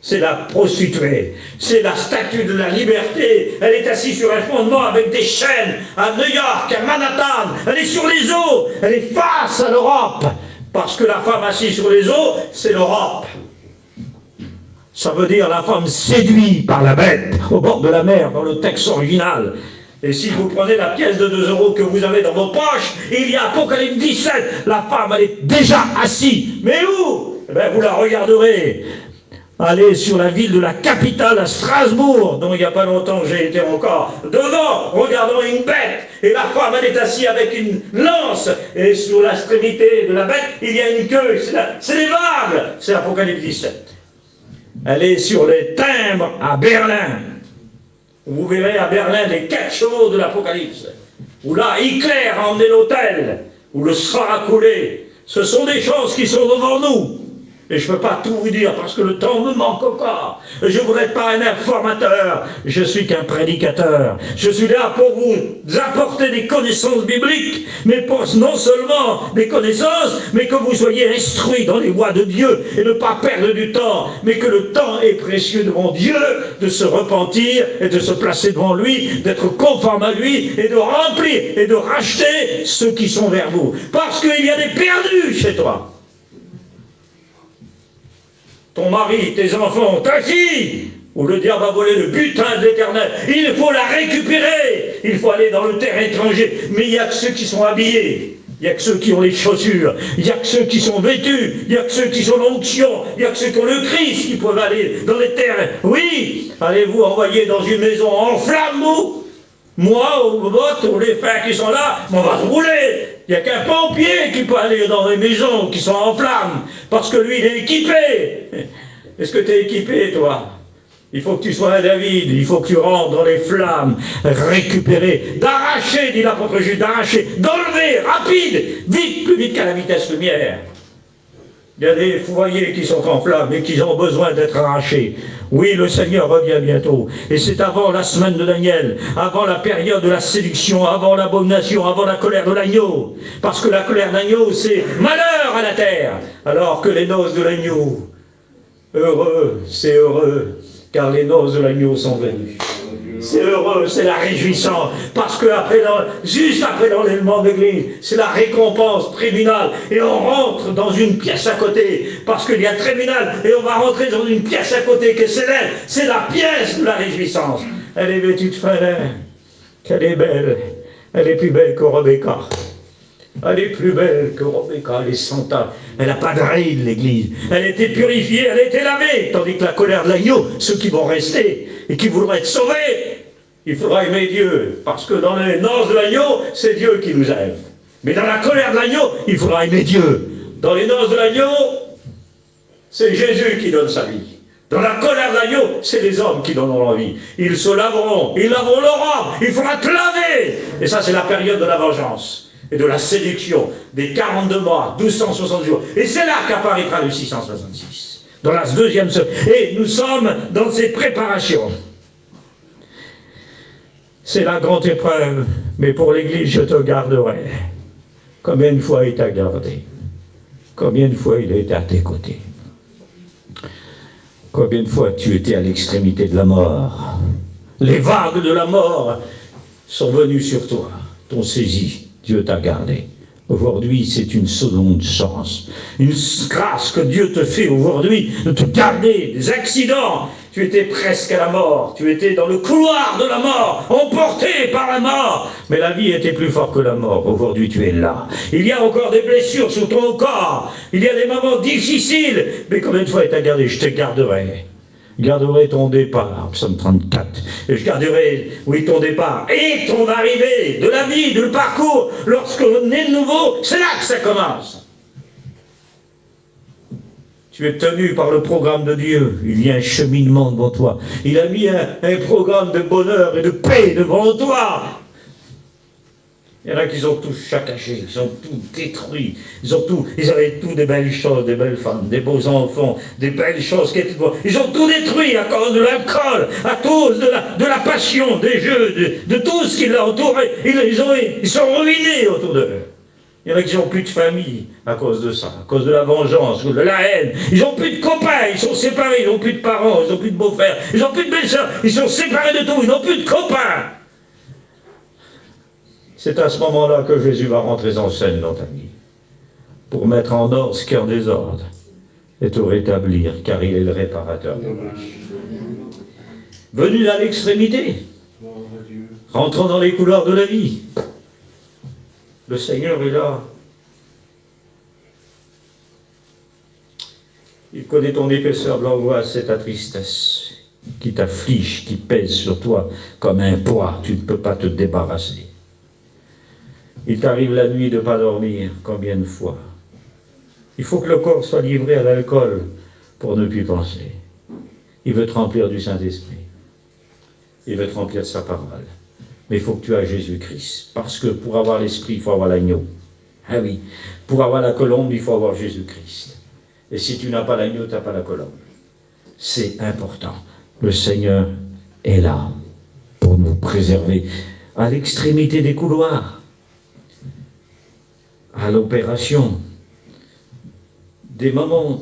C'est la prostituée. C'est la statue de la liberté. Elle est assise sur un fondement avec des chaînes à New York, à Manhattan. Elle est sur les eaux. Elle est face à l'Europe. Parce que la femme assise sur les eaux, c'est l'Europe. Ça veut dire la femme séduite par la bête au bord de la mer, dans le texte original. Et si vous prenez la pièce de 2 € que vous avez dans vos poches, il y a Apocalypse 17, la femme, elle est déjà assise. Mais où? Eh bien, vous la regarderez. Allez sur la ville de la capitale, à Strasbourg, dont il n'y a pas longtemps j'ai été encore. Devant, regardons une bête. Et la femme, elle est assise avec une lance. Et sur l'extrémité de la bête, il y a une queue. C'est les vagues. C'est Apocalypse 17. Elle est sur les timbres à Berlin. Vous verrez à Berlin les 4 chevaux de l'Apocalypse. Où là, Hitler a emmené l'hôtel, où le sang a coulé. Ce sont des choses qui sont devant nous. Et je ne peux pas tout vous dire parce que le temps me manque encore. Je ne voudrais pas un informateur, je suis qu'un prédicateur. Je suis là pour vous apporter des connaissances bibliques, mais pour non seulement des connaissances, mais que vous soyez instruits dans les voies de Dieu et ne pas perdre du temps, mais que le temps est précieux devant Dieu de se repentir et de se placer devant lui, d'être conforme à lui et de remplir et de racheter ceux qui sont vers vous. Parce qu'il y a des perdus chez toi. Ton mari, tes enfants, ta fille, où le diable a volé le butin de l'Éternel, il faut la récupérer, il faut aller dans le terrain étranger, mais il n'y a que ceux qui sont habillés, il n'y a que ceux qui ont les chaussures, il n'y a que ceux qui sont vêtus, il n'y a que ceux qui sont l'onction, il n'y a que ceux qui ont le Christ qui peuvent aller dans les terrains. Oui, allez-vous envoyer dans une maison en flammes, vous? Moi, aux bottes, ou les frères qui sont là, on va se rouler. Il n'y a qu'un pompier qui peut aller dans les maisons qui sont en flammes, parce que lui, il est équipé. Est-ce que tu es équipé, toi? Il faut que tu sois un David, il faut que tu rentres dans les flammes, récupérer, d'arracher, dit l'apôtre Jude, d'arracher, d'enlever, rapide, vite, plus vite qu'à la vitesse lumière. Il y a des foyers qui sont en flammes et qui ont besoin d'être arrachés. Oui, le Seigneur revient bientôt. Et c'est avant la semaine de Daniel, avant la période de la séduction, avant l'abomination, avant la colère de l'agneau. Parce que la colère d'agneau, c'est malheur à la terre. Alors que les noces de l'agneau, heureux, c'est heureux, car les noces de l'agneau sont venues. C'est heureux, c'est la réjouissance, parce que juste après l'enlèvement de l'église, c'est la récompense tribunal, et on rentre dans une pièce à côté, parce qu'il y a tribunal, et on va rentrer dans une pièce à côté qui s'élève, c'est la pièce de la réjouissance. Elle est vêtue de fin lin, qu'elle est belle, elle est plus belle que Rebecca. Elle est plus belle que Rebecca, elle est santa. Elle n'a pas de ride, l'église. Elle a été purifiée, elle a été lavée. Tandis que la colère de l'agneau, ceux qui vont rester et qui voudront être sauvés, il faudra aimer Dieu. Parce que dans les noces de l'agneau, c'est Dieu qui nous aime. Mais dans la colère de l'agneau, il faudra aimer Dieu. Dans les noces de l'agneau, c'est Jésus qui donne sa vie. Dans la colère de l'agneau, c'est les hommes qui donneront la vie. Ils se laveront, ils laveront leur robe, il faudra te laver. Et ça, c'est la période de la vengeance et de la séduction, des 42 mois, 1260 jours. Et c'est là qu'apparaîtra le 666, dans la deuxième semaine. Et nous sommes dans ces préparations. C'est la grande épreuve, mais pour l'Église, je te garderai. Combien de fois il t'a gardé? Combien de fois il a été à tes côtés? Combien de fois tu étais à l'extrémité de la mort? Les vagues de la mort sont venues sur toi, t'ont saisi. Dieu t'a gardé. Aujourd'hui, c'est une seconde chance. Une grâce que Dieu te fait aujourd'hui de te garder des accidents. Tu étais presque à la mort. Tu étais dans le couloir de la mort, emporté par la mort. Mais la vie était plus forte que la mort. Aujourd'hui, tu es là. Il y a encore des blessures sur ton corps. Il y a des moments difficiles. Mais combien de fois il t'a gardé? Je te garderai. Je garderai ton départ, psaume 34, et je garderai, oui, ton départ, et ton arrivée, de la vie, de le parcours, lorsque on est de nouveau, c'est là que ça commence. Tu es tenu par le programme de Dieu, il y a un cheminement devant toi, il a mis un programme de bonheur et de paix devant toi. Il y en a qui ont tout saccagé, ils ont tout détruit, ils avaient tout des belles choses, des belles femmes, des beaux enfants, des belles choses qui étaient bonnes. Ils ont tout détruit à cause de l'alcool, à cause de la passion, des jeux, de tout ce qui l'a entouré. Ils sont ruinés autour d'eux. Il y en a qui n'ont plus de famille à cause de ça, à cause de la vengeance, de la haine. Ils n'ont plus de copains, ils sont séparés, ils n'ont plus de parents, ils n'ont plus de beaux-frères, ils n'ont plus de belles-sœurs, ils sont séparés de tout, ils n'ont plus de copains. C'est à ce moment-là que Jésus va rentrer en scène dans ta vie, pour mettre en ordre ce qui est en désordre, et te rétablir, car il est le réparateur. Venu à l'extrémité, rentrant dans les couloirs de la vie, le Seigneur est là. Il connaît ton épaisseur de l'angoisse et ta tristesse, qui t'afflige, qui pèse sur toi comme un poids, tu ne peux pas te débarrasser. Il t'arrive la nuit de ne pas dormir, combien de fois? Il faut que le corps soit livré à l'alcool pour ne plus penser. Il veut te remplir du Saint-Esprit. Il veut te remplir de sa parole. Mais il faut que tu aies Jésus-Christ. Parce que pour avoir l'Esprit, il faut avoir l'agneau. Ah oui, pour avoir la colombe, il faut avoir Jésus-Christ. Et si tu n'as pas l'agneau, tu n'as pas la colombe. C'est important. Le Seigneur est là pour nous préserver à l'extrémité des couloirs. À l'opération, des moments,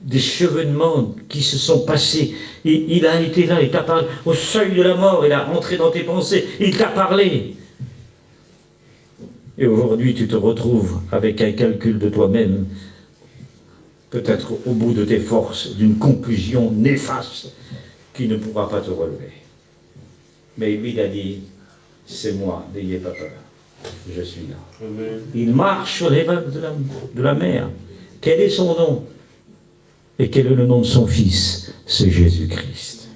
des chevènements qui se sont passés. Il a été là, il t'a parlé au seuil de la mort, il a rentré dans tes pensées, il t'a parlé. Et aujourd'hui, tu te retrouves avec un calcul de toi-même, peut-être au bout de tes forces, d'une conclusion néfaste qui ne pourra pas te relever. Mais lui, il a dit, c'est moi, n'ayez pas peur. Je suis là. Amen. Il marche sur les vagues de la mer. Quel est son nom? Et quel est le nom de son fils? C'est Jésus-Christ.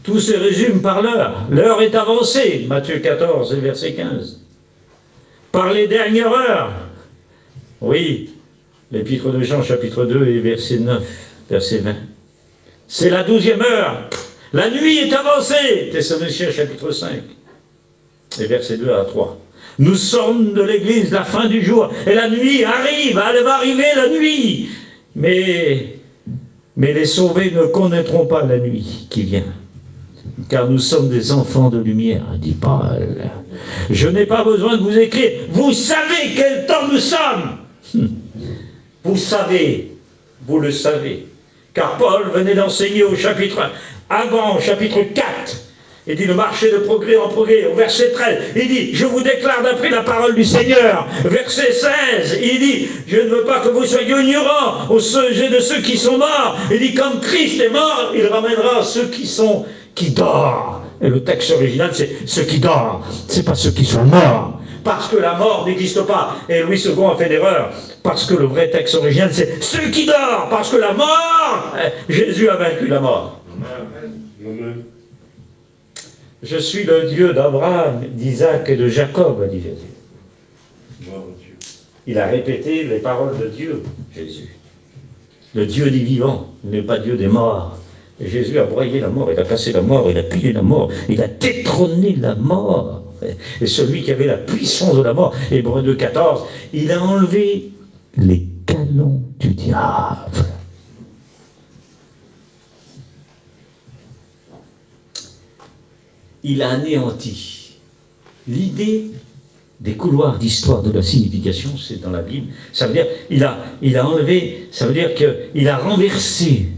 Tout se résume par l'heure. L'heure est avancée. Matthieu 14, verset 15. Par les dernières heures. Oui, l'épître de Jean, chapitre 2, et verset 9, verset 20. C'est la 12e heure. La nuit est avancée. Thessaloniciens chapitre 5. Et versets 2 à 3. Nous sommes de l'Église la fin du jour. Et la nuit arrive. Elle va arriver la nuit. Mais les sauvés ne connaîtront pas la nuit qui vient. Car nous sommes des enfants de lumière, dit Paul. Je n'ai pas besoin de vous écrire. Vous savez quel temps nous sommes. Vous savez. Vous le savez. Car Paul venait d'enseigner au chapitre 1. Avant, au chapitre 4, il dit le marché de progrès en progrès. Au verset 13, il dit je vous déclare d'après la parole du Seigneur. Verset 16, il dit je ne veux pas que vous soyez ignorants au sujet de ceux qui sont morts. Il dit comme Christ est mort, il ramènera ceux qui dorment. Et le texte original c'est ceux qui dorment, c'est pas ceux qui sont morts. Parce que la mort n'existe pas. Et Louis II a fait l'erreur. Parce que le vrai texte original c'est ceux qui dorment. Parce que la mort, Jésus a vaincu la mort. Je suis le Dieu d'Abraham, d'Isaac et de Jacob, a dit Jésus. Il a répété les paroles de Dieu, Jésus. Le Dieu des vivants, il n'est pas Dieu des morts. Et Jésus a broyé la mort, il a cassé la mort, il a pillé la mort, il a détrôné la mort. Et celui qui avait la puissance de la mort, Hébreux 2,14, il a enlevé les canons du diable. Il a anéanti l'idée des couloirs d'histoire de la signification, c'est dans la Bible. Ça veut dire, il a enlevé, ça veut dire qu'il a renversé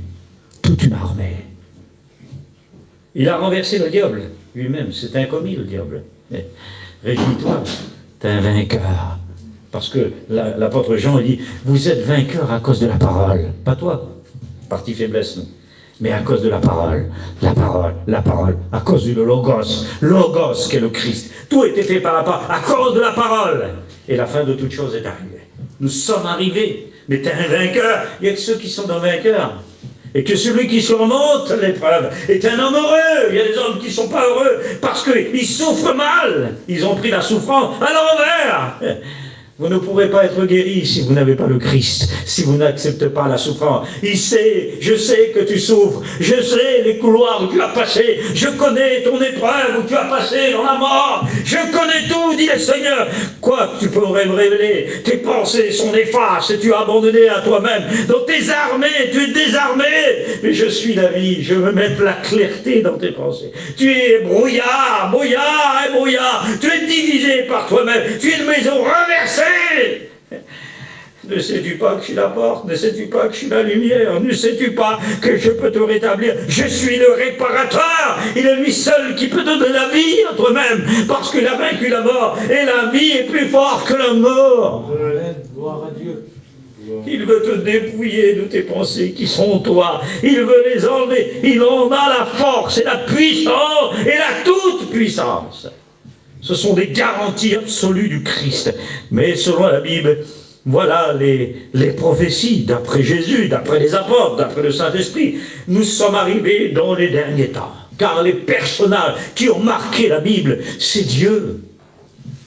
toute une armée. Il a renversé le diable lui-même, c'est un commis le diable. Réjouis-toi, t'es un vainqueur. Parce que l'apôtre Jean, il dit, vous êtes vainqueur à cause de la parole. Pas toi, partie faiblesse, nous. Mais à cause de la parole, à cause du logos qui est le Christ. Tout était fait par la parole, à cause de la parole. Et la fin de toute chose est arrivée. Nous sommes arrivés, mais t'es un vainqueur. Il n'y a que ceux qui sont des vainqueurs. Et que celui qui surmonte l'épreuve est un homme heureux. Il y a des hommes qui ne sont pas heureux parce qu'ils souffrent mal. Ils ont pris la souffrance à l'envers. Vous ne pourrez pas être guéri si vous n'avez pas le Christ, si vous n'acceptez pas la souffrance. Je sais que tu souffres, je sais les couloirs où tu as passé, je connais ton épreuve où tu as passé dans la mort, je connais tout, dit le Seigneur. Quoi que tu pourrais me révéler, tes pensées sont néfastes et tu as abandonné à toi-même. Donc t'es armé, tu es désarmé, mais je suis la vie, je veux mettre la clarté dans tes pensées. Tu es brouillard, tu es divisé par toi-même, tu es une maison renversée. Ne sais-tu pas que je suis la porte? Ne sais-tu pas que je suis la lumière? Ne sais-tu pas que je peux te rétablir? Je suis le réparateur. Il est lui seul qui peut donner la vie à toi-même, parce qu'il a vaincu la mort, et la vie est plus forte que la mort. Gloire à Dieu. Il veut te dépouiller de tes pensées qui sont toi. Il veut les enlever. Il en a la force et la puissance et la toute-puissance. Ce sont des garanties absolues du Christ. Mais selon la Bible, voilà les prophéties d'après Jésus, d'après les apôtres, d'après le Saint-Esprit. Nous sommes arrivés dans les derniers temps. Car les personnages qui ont marqué la Bible, c'est Dieu,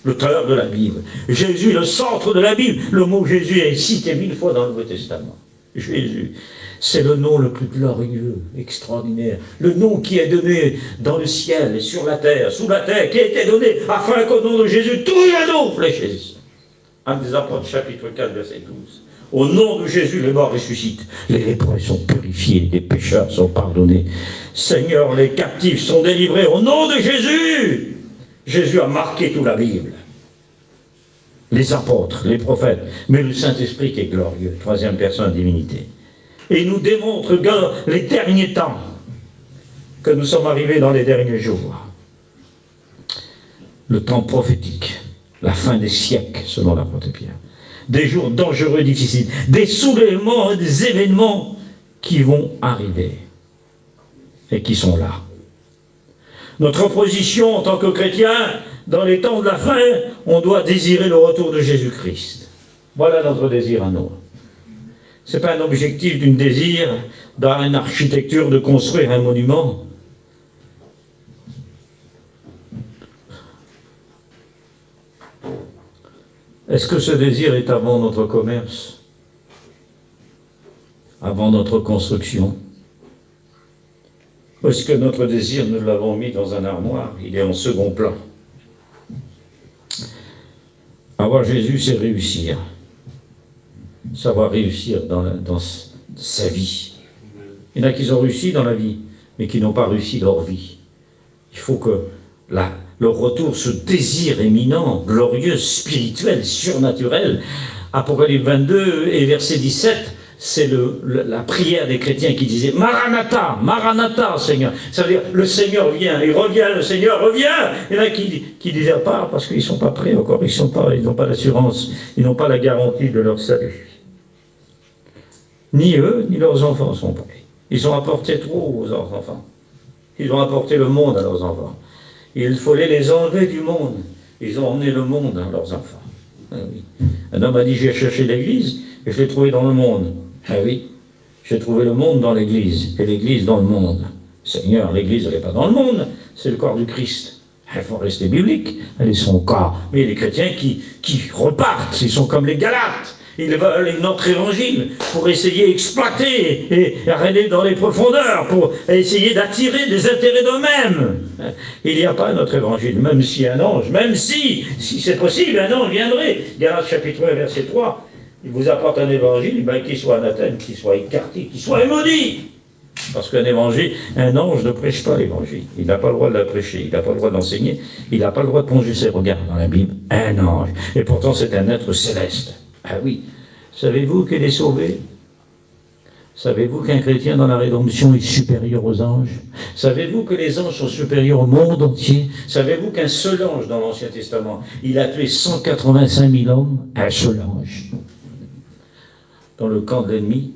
l'auteur de la Bible. Jésus, le centre de la Bible. Le mot Jésus est cité 1000 fois dans le Nouveau Testament. Jésus. C'est le nom le plus glorieux, extraordinaire. Le nom qui est donné dans le ciel et sur la terre, sous la terre, qui a été donné afin qu'au nom de Jésus, tous les noms fléchissent. Actes des Apôtres, chapitre 4, verset 12. Au nom de Jésus, les morts ressuscitent. Les lépreux sont purifiés, les pécheurs sont pardonnés. Seigneur, les captifs sont délivrés. Au nom de Jésus, Jésus a marqué toute la Bible. Les apôtres, les prophètes, mais le Saint-Esprit qui est glorieux, troisième personne divinité. Et il nous démontre dans les derniers temps que nous sommes arrivés dans les derniers jours. Le temps prophétique, la fin des siècles, selon l'apôtre Pierre. Des jours dangereux, difficiles, des soulèvements, des événements qui vont arriver et qui sont là. Notre position en tant que chrétiens, dans les temps de la fin, on doit désirer le retour de Jésus-Christ. Voilà notre désir à nous. Ce n'est pas un objectif d'un désir dans une architecture de construire un monument. Est-ce que ce désir est avant notre commerce? Avant notre construction? Ou est-ce que notre désir, nous l'avons mis dans un armoire? Il est en second plan. Avoir Jésus, c'est réussir. Savoir réussir dans sa vie. Il y en a qui ont réussi dans la vie, mais qui n'ont pas réussi leur vie. Il faut que le retour, ce désir éminent, glorieux, spirituel, surnaturel, Apocalypse 22 et verset 17, c'est la prière des chrétiens qui disait Maranatha, Maranatha, Seigneur. Ça veut dire le Seigneur vient, il revient, le Seigneur revient. Il y en a qui disaient pas parce qu'ils ne sont pas prêts encore, ils n'ont pas l'assurance, ils n'ont pas la garantie de leur salut. Ni eux, ni leurs enfants sont prêts. Ils ont apporté trop aux enfants. Ils ont apporté le monde à leurs enfants. Il fallait les enlever du monde. Ils ont emmené le monde à leurs enfants. Ah oui. Un homme a dit, j'ai cherché l'église et je l'ai trouvé dans le monde. Ah oui, j'ai trouvé le monde dans l'église et l'église dans le monde. Seigneur, l'église, elle n'est pas dans le monde, c'est le corps du Christ. Il faut rester biblique, elle est son corps. Mais les chrétiens qui repartent, ils sont comme les Galates. Ils veulent un autre évangile pour essayer d'exploiter et aller dans les profondeurs, pour essayer d'attirer des intérêts d'eux-mêmes. Il n'y a pas un autre évangile, même si un ange, même si c'est possible, un ange viendrait. Galates chapitre 1, verset 3, il vous apporte un évangile, ben, qu'il soit anathème, qu'il soit écarté, qu'il soit maudit. Parce qu'un évangile, un ange ne prêche pas l'évangile. Il n'a pas le droit de la prêcher, il n'a pas le droit d'enseigner, il n'a pas le droit de plonger ses regards dans la Bible. Un ange. Et pourtant, c'est un être céleste. Ah oui, savez-vous qu'il est sauvé? Savez-vous qu'un chrétien dans la rédemption est supérieur aux anges? Savez-vous que les anges sont supérieurs au monde entier? Savez-vous qu'un seul ange dans l'Ancien Testament, il a tué 185 000 hommes? Un seul ange. Dans le camp de l'ennemi.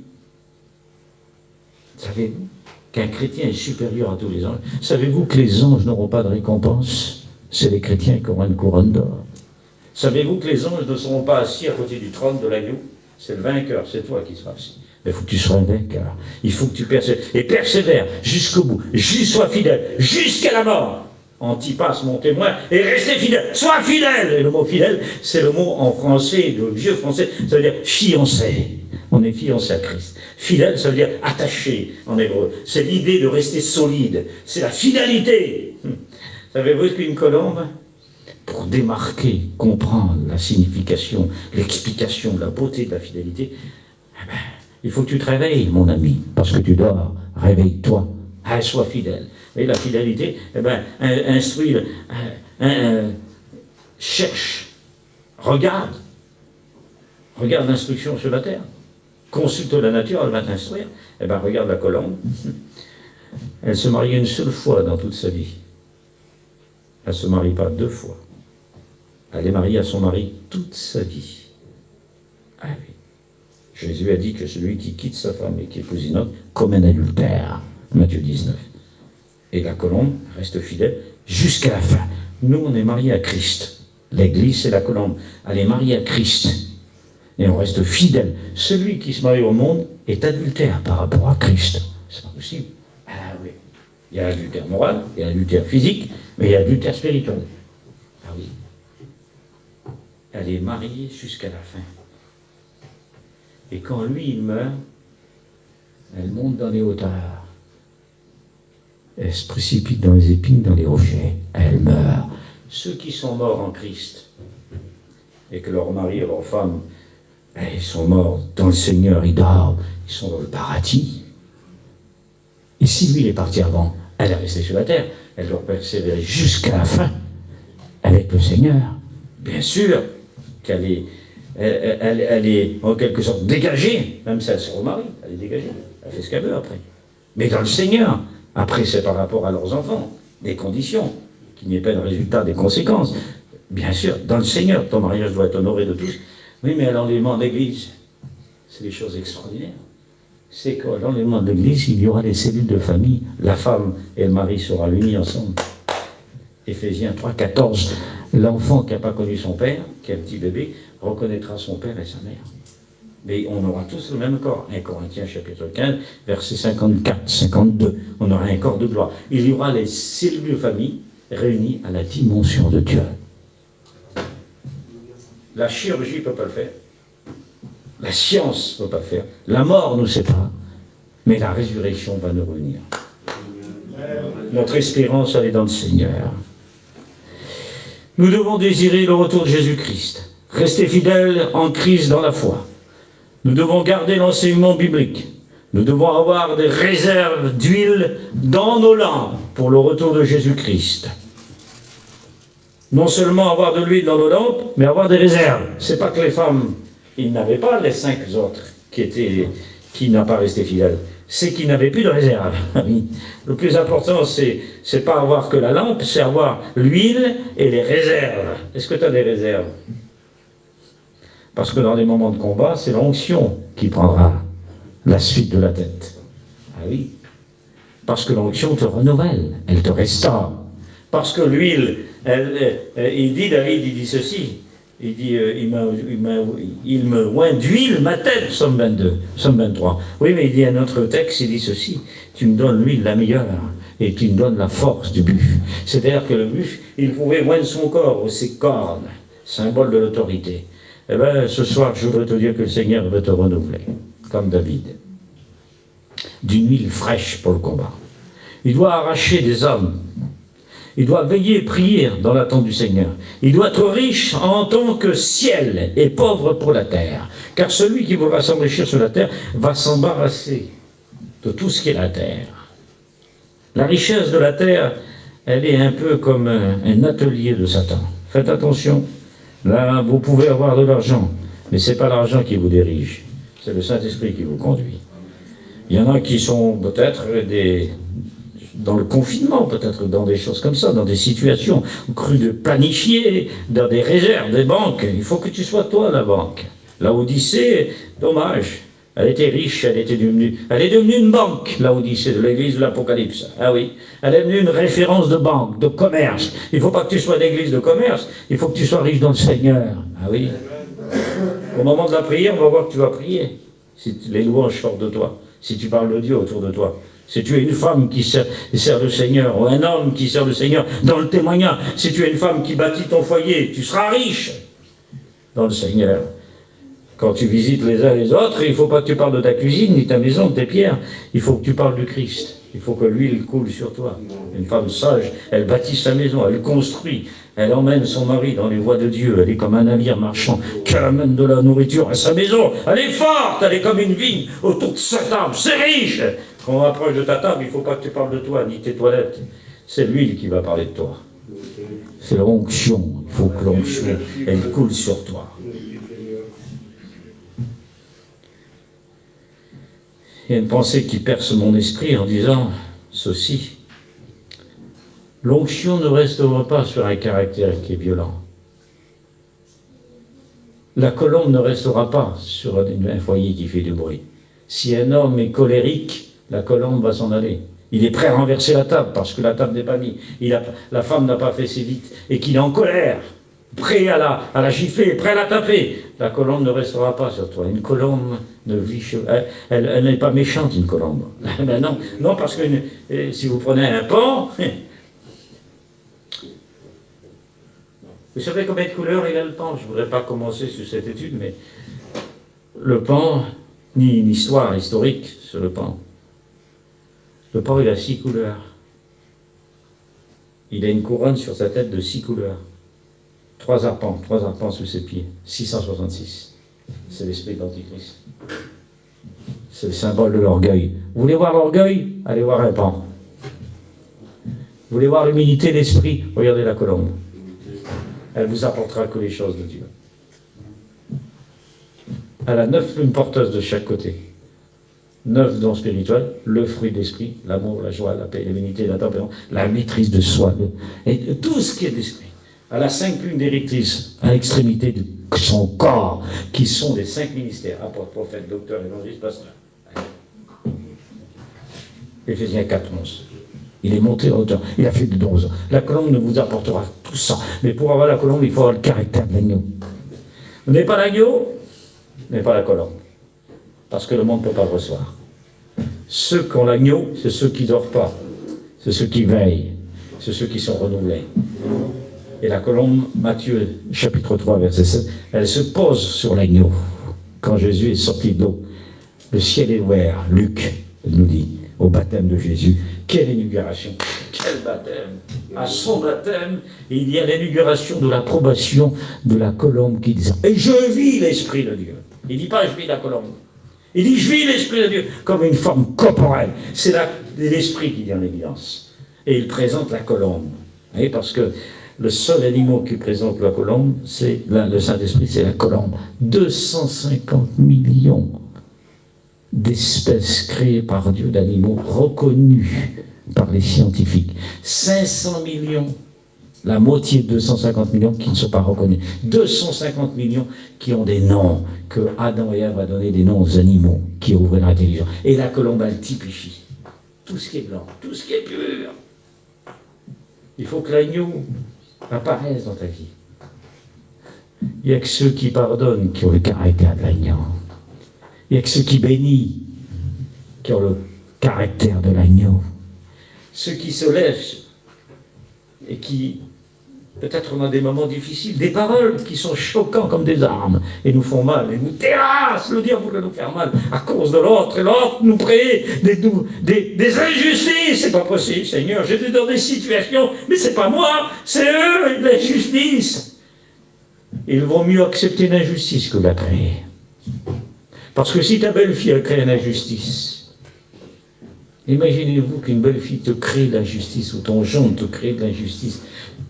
Savez-vous qu'un chrétien est supérieur à tous les anges? Savez-vous que les anges n'auront pas de récompense? C'est les chrétiens qui auront une couronne d'or. Savez-vous que les anges ne seront pas assis à côté du trône de l'agneau? C'est le vainqueur, c'est toi qui seras assis. Mais il faut que tu sois un vainqueur. Il faut que tu persévères. Et persévère jusqu'au bout. Sois fidèle. Jusqu'à la mort. Antipas, mon témoin. Et restez fidèle. Sois fidèle. Et le mot fidèle, c'est le mot en français, le vieux français. Ça veut dire fiancé. On est fiancé à Christ. Fidèle, ça veut dire attaché en hébreu. C'est l'idée de rester solide. C'est la fidélité. Savez-vous ce qu'une colombe? Pour démarquer, comprendre la signification, l'explication de la beauté de la fidélité, eh ben, il faut que tu te réveilles, mon ami, parce que tu dors. Réveille-toi, sois fidèle. Et la fidélité, eh ben, instruis, cherche, regarde l'instruction sur la terre. Consulte la nature, elle va t'instruire. Eh ben, regarde la colombe. Elle se marie une seule fois dans toute sa vie. Elle ne se marie pas deux fois. Elle est mariée à son mari toute sa vie. Ah oui. Jésus a dit que celui qui quitte sa femme et qui épouse une autre commet un adultère. Matthieu 19. Et la colombe reste fidèle jusqu'à la fin. Nous, on est mariés à Christ. L'Église, c'est la colombe. Elle est mariée à Christ. Et on reste fidèle. Celui qui se marie au monde est adultère par rapport à Christ. C'est pas possible. Ah oui. Il y a l'adultère moral, il y a l'adultère physique, mais il y a l'adultère spirituel. Ah oui. Elle est mariée jusqu'à la fin. Et quand lui, il meurt, elle monte dans les hauteurs. Elle se précipite dans les épines, dans les rochers. Elle meurt. Ceux qui sont morts en Christ, et que leur mari et leur femme, ils sont morts dans le Seigneur, ils dorment, ils sont dans le paradis. Et si lui, il est parti avant, elle est restée sur la terre, elle doit persévérer jusqu'à la fin avec le Seigneur. Bien sûr qu'elle est, elle est en quelque sorte dégagée, même si elle se remarie, elle est dégagée, elle fait ce qu'elle veut après. Mais dans le Seigneur, après c'est par rapport à leurs enfants, des conditions, qu'il n'y ait pas de résultat, des conséquences. Bien sûr, dans le Seigneur, ton mariage doit être honoré de tous. Oui, mais à l'enlèvement de l'Église, c'est des choses extraordinaires. C'est qu'à l'enlèvement de l'Église, il y aura des cellules de famille. La femme et le mari seront unis ensemble. Éphésiens 3, 14. L'enfant qui n'a pas connu son père, qui est un petit bébé, reconnaîtra son père et sa mère. Mais on aura tous le même corps. 1 Corinthiens chapitre 15, versets 54, 52. On aura un corps de gloire. Il y aura les cellules de famille réunies à la dimension de Dieu. La chirurgie ne peut pas le faire. La science ne peut pas le faire. La mort ne sait pas. Mais la résurrection va nous réunir. Notre espérance, elle est dans le Seigneur. Nous devons désirer le retour de Jésus-Christ. Rester fidèles en Christ dans la foi. Nous devons garder l'enseignement biblique. Nous devons avoir des réserves d'huile dans nos lampes pour le retour de Jésus-Christ. Non seulement avoir de l'huile dans nos lampes, mais avoir des réserves. C'est pas que les femmes, ils n'avaient pas les 5 autres qui n'ont pas resté fidèles. C'est qu'ils n'avaient plus de réserve. Le plus important, c'est pas avoir que la lampe, c'est avoir l'huile et les réserves. Est-ce que tu as des réserves? Parce que dans les moments de combat, c'est l'onction qui prendra la suite de la tête. Ah oui. Parce que l'onction te renouvelle, elle te restaure. Parce que l'huile, David dit ceci, il dit, il me oint d'huile ma tête, Psaume 22, Psaume 23. Oui, mais il dit un autre texte, il dit ceci, tu me donnes l'huile la meilleure, et tu me donnes la force du buffle. C'est-à-dire que le buffle, il pouvait oindre son corps, ou ses cornes, symbole de l'autorité. Eh bien, ce soir, je voudrais te dire que le Seigneur veut te renouveler, comme David, d'une huile fraîche pour le combat. Il doit arracher des hommes. Il doit veiller et prier dans l'attente du Seigneur. Il doit être riche en tant que ciel et pauvre pour la terre. Car celui qui voudra s'enrichir sur la terre va s'embarrasser de tout ce qui est la terre. La richesse de la terre, elle est un peu comme un atelier de Satan. Faites attention. Là, vous pouvez avoir de l'argent, mais ce n'est pas l'argent qui vous dirige. C'est le Saint-Esprit qui vous conduit. Il y en a qui sont peut-être dans le confinement, peut-être dans des choses comme ça, dans des situations crues de planifier, dans des réserves, des banques. Il faut que tu sois toi la banque. La Odyssée, dommage, elle était riche, elle est devenue une banque, la Odyssée de l'église de l'Apocalypse. Ah oui, elle est devenue une référence de banque, de commerce. Il ne faut pas que tu sois d'église de commerce, il faut que tu sois riche dans le Seigneur. Ah oui. Au moment de la prière, on va voir que tu vas prier. Si les louanges sortent de toi, si tu parles de Dieu autour de toi. Si tu es une femme qui sert le Seigneur, ou un homme qui sert le Seigneur dans le témoignage, si tu es une femme qui bâtit ton foyer, tu seras riche dans le Seigneur. Quand tu visites les uns les autres, il ne faut pas que tu parles de ta cuisine, ni de ta maison, de tes pierres. Il faut que tu parles du Christ. Il faut que l'huile coule sur toi. Une femme sage, elle bâtit sa maison, elle construit, elle emmène son mari dans les voies de Dieu. Elle est comme un navire marchand qui amène de la nourriture à sa maison. Elle est forte, elle est comme une vigne autour de sa table. C'est riche. Quand on approche de ta table, il ne faut pas que tu parles de toi, ni tes toilettes. C'est l'huile qui va parler de toi. C'est l'onction. Il faut que l'onction, elle coule sur toi. Il y a une pensée qui perce mon esprit en disant ceci. L'onction ne restera pas sur un caractère qui est violent. La colombe ne restera pas sur un foyer qui fait du bruit. Si un homme est colérique, la colombe va s'en aller. Il est prêt à renverser la table parce que la table n'est pas mise. La femme n'a pas fait si vite et qu'il est en colère, prêt à la gifler, prêt à la taper. La colombe ne restera pas sur toi. Une colombe ne vit, elle n'est pas méchante, une colombe. Ben non, parce que si vous prenez un pan, vous savez combien de couleurs il a le pan? Je ne voudrais pas commencer sur cette étude, mais le pan, ni une histoire historique sur le pan. Le pan, il a 6 couleurs. Il a une couronne sur sa tête de 6 couleurs. 3 arpents sous ses pieds. 666. C'est l'esprit de l'Antichrist. C'est le symbole de l'orgueil. Vous voulez voir l'orgueil? Allez voir un pan. Vous voulez voir l'humilité d'esprit? Regardez la colombe. Elle vous apportera que les choses de Dieu. Elle a 9 plumes porteuses de chaque côté. 9 dons spirituels, le fruit de l'esprit, l'amour, la joie, la paix, l'humilité, la tempérance, la maîtrise de soi, et tout ce qui est d'esprit. Elle a 5 plumes directrices à l'extrémité de son corps, qui sont les 5 ministères, apôtre, prophète, docteur, évangéliste, pasteur. Éphésiens 4, 11. Il est monté en hauteur, il a fait de 11. La colombe ne vous apportera tout ça. Mais pour avoir la colombe, il faut avoir le caractère de l'agneau. Vous n'avez pas l'agneau, vous n'avez pas la colombe. Parce que le monde ne peut pas le recevoir. Ceux qui ont l'agneau, c'est ceux qui ne dorment pas. C'est ceux qui veillent. C'est ceux qui sont renouvelés. Et la colombe, Matthieu, chapitre 3, verset 7, elle se pose sur l'agneau. Quand Jésus est sorti de l'eau, le ciel est ouvert. Luc nous dit, au baptême de Jésus, quelle inauguration, quel baptême! À son baptême, il y a l'inauguration de l'approbation de la colombe qui dit « Et je vis l'Esprit de Dieu ». Il ne dit pas « je vis la colombe ». Il dit « je vis l'Esprit de Dieu » comme une forme corporelle. C'est l'Esprit qui vient en évidence. Et il présente la colombe. Vous voyez, parce que le seul animal qui présente la colombe, c'est le Saint-Esprit, c'est la colombe. 250 millions d'espèces créées par Dieu, d'animaux reconnus par les scientifiques. 500 millions, la moitié de 250 millions qui ne sont pas reconnus. 250 millions qui ont des noms, que Adam et Ève a donné des noms aux animaux qui ouvraient l'intelligence. Et la colombe, elle typifie tout ce qui est blanc, tout ce qui est pur. Il faut que l'agneau apparaisse dans ta vie. Il n'y a que ceux qui pardonnent qui ont le caractère de l'agneau. Il n'y a que ceux qui bénissent qui ont le caractère de l'agneau. Ceux qui se lèvent et qui, peut-être dans des moments difficiles, des paroles qui sont choquantes comme des armes et nous font mal, et nous terrassent, le diable voulait nous faire mal à cause de l'autre, et l'autre nous crée des injustices. C'est pas possible, Seigneur, j'étais dans des situations, mais c'est pas moi, c'est eux, l'injustice. Il vaut mieux accepter l'injustice que la créer. Parce que si ta belle-fille a créé une injustice, imaginez-vous qu'une belle-fille te crée de l'injustice, ou ton gendre te crée de l'injustice,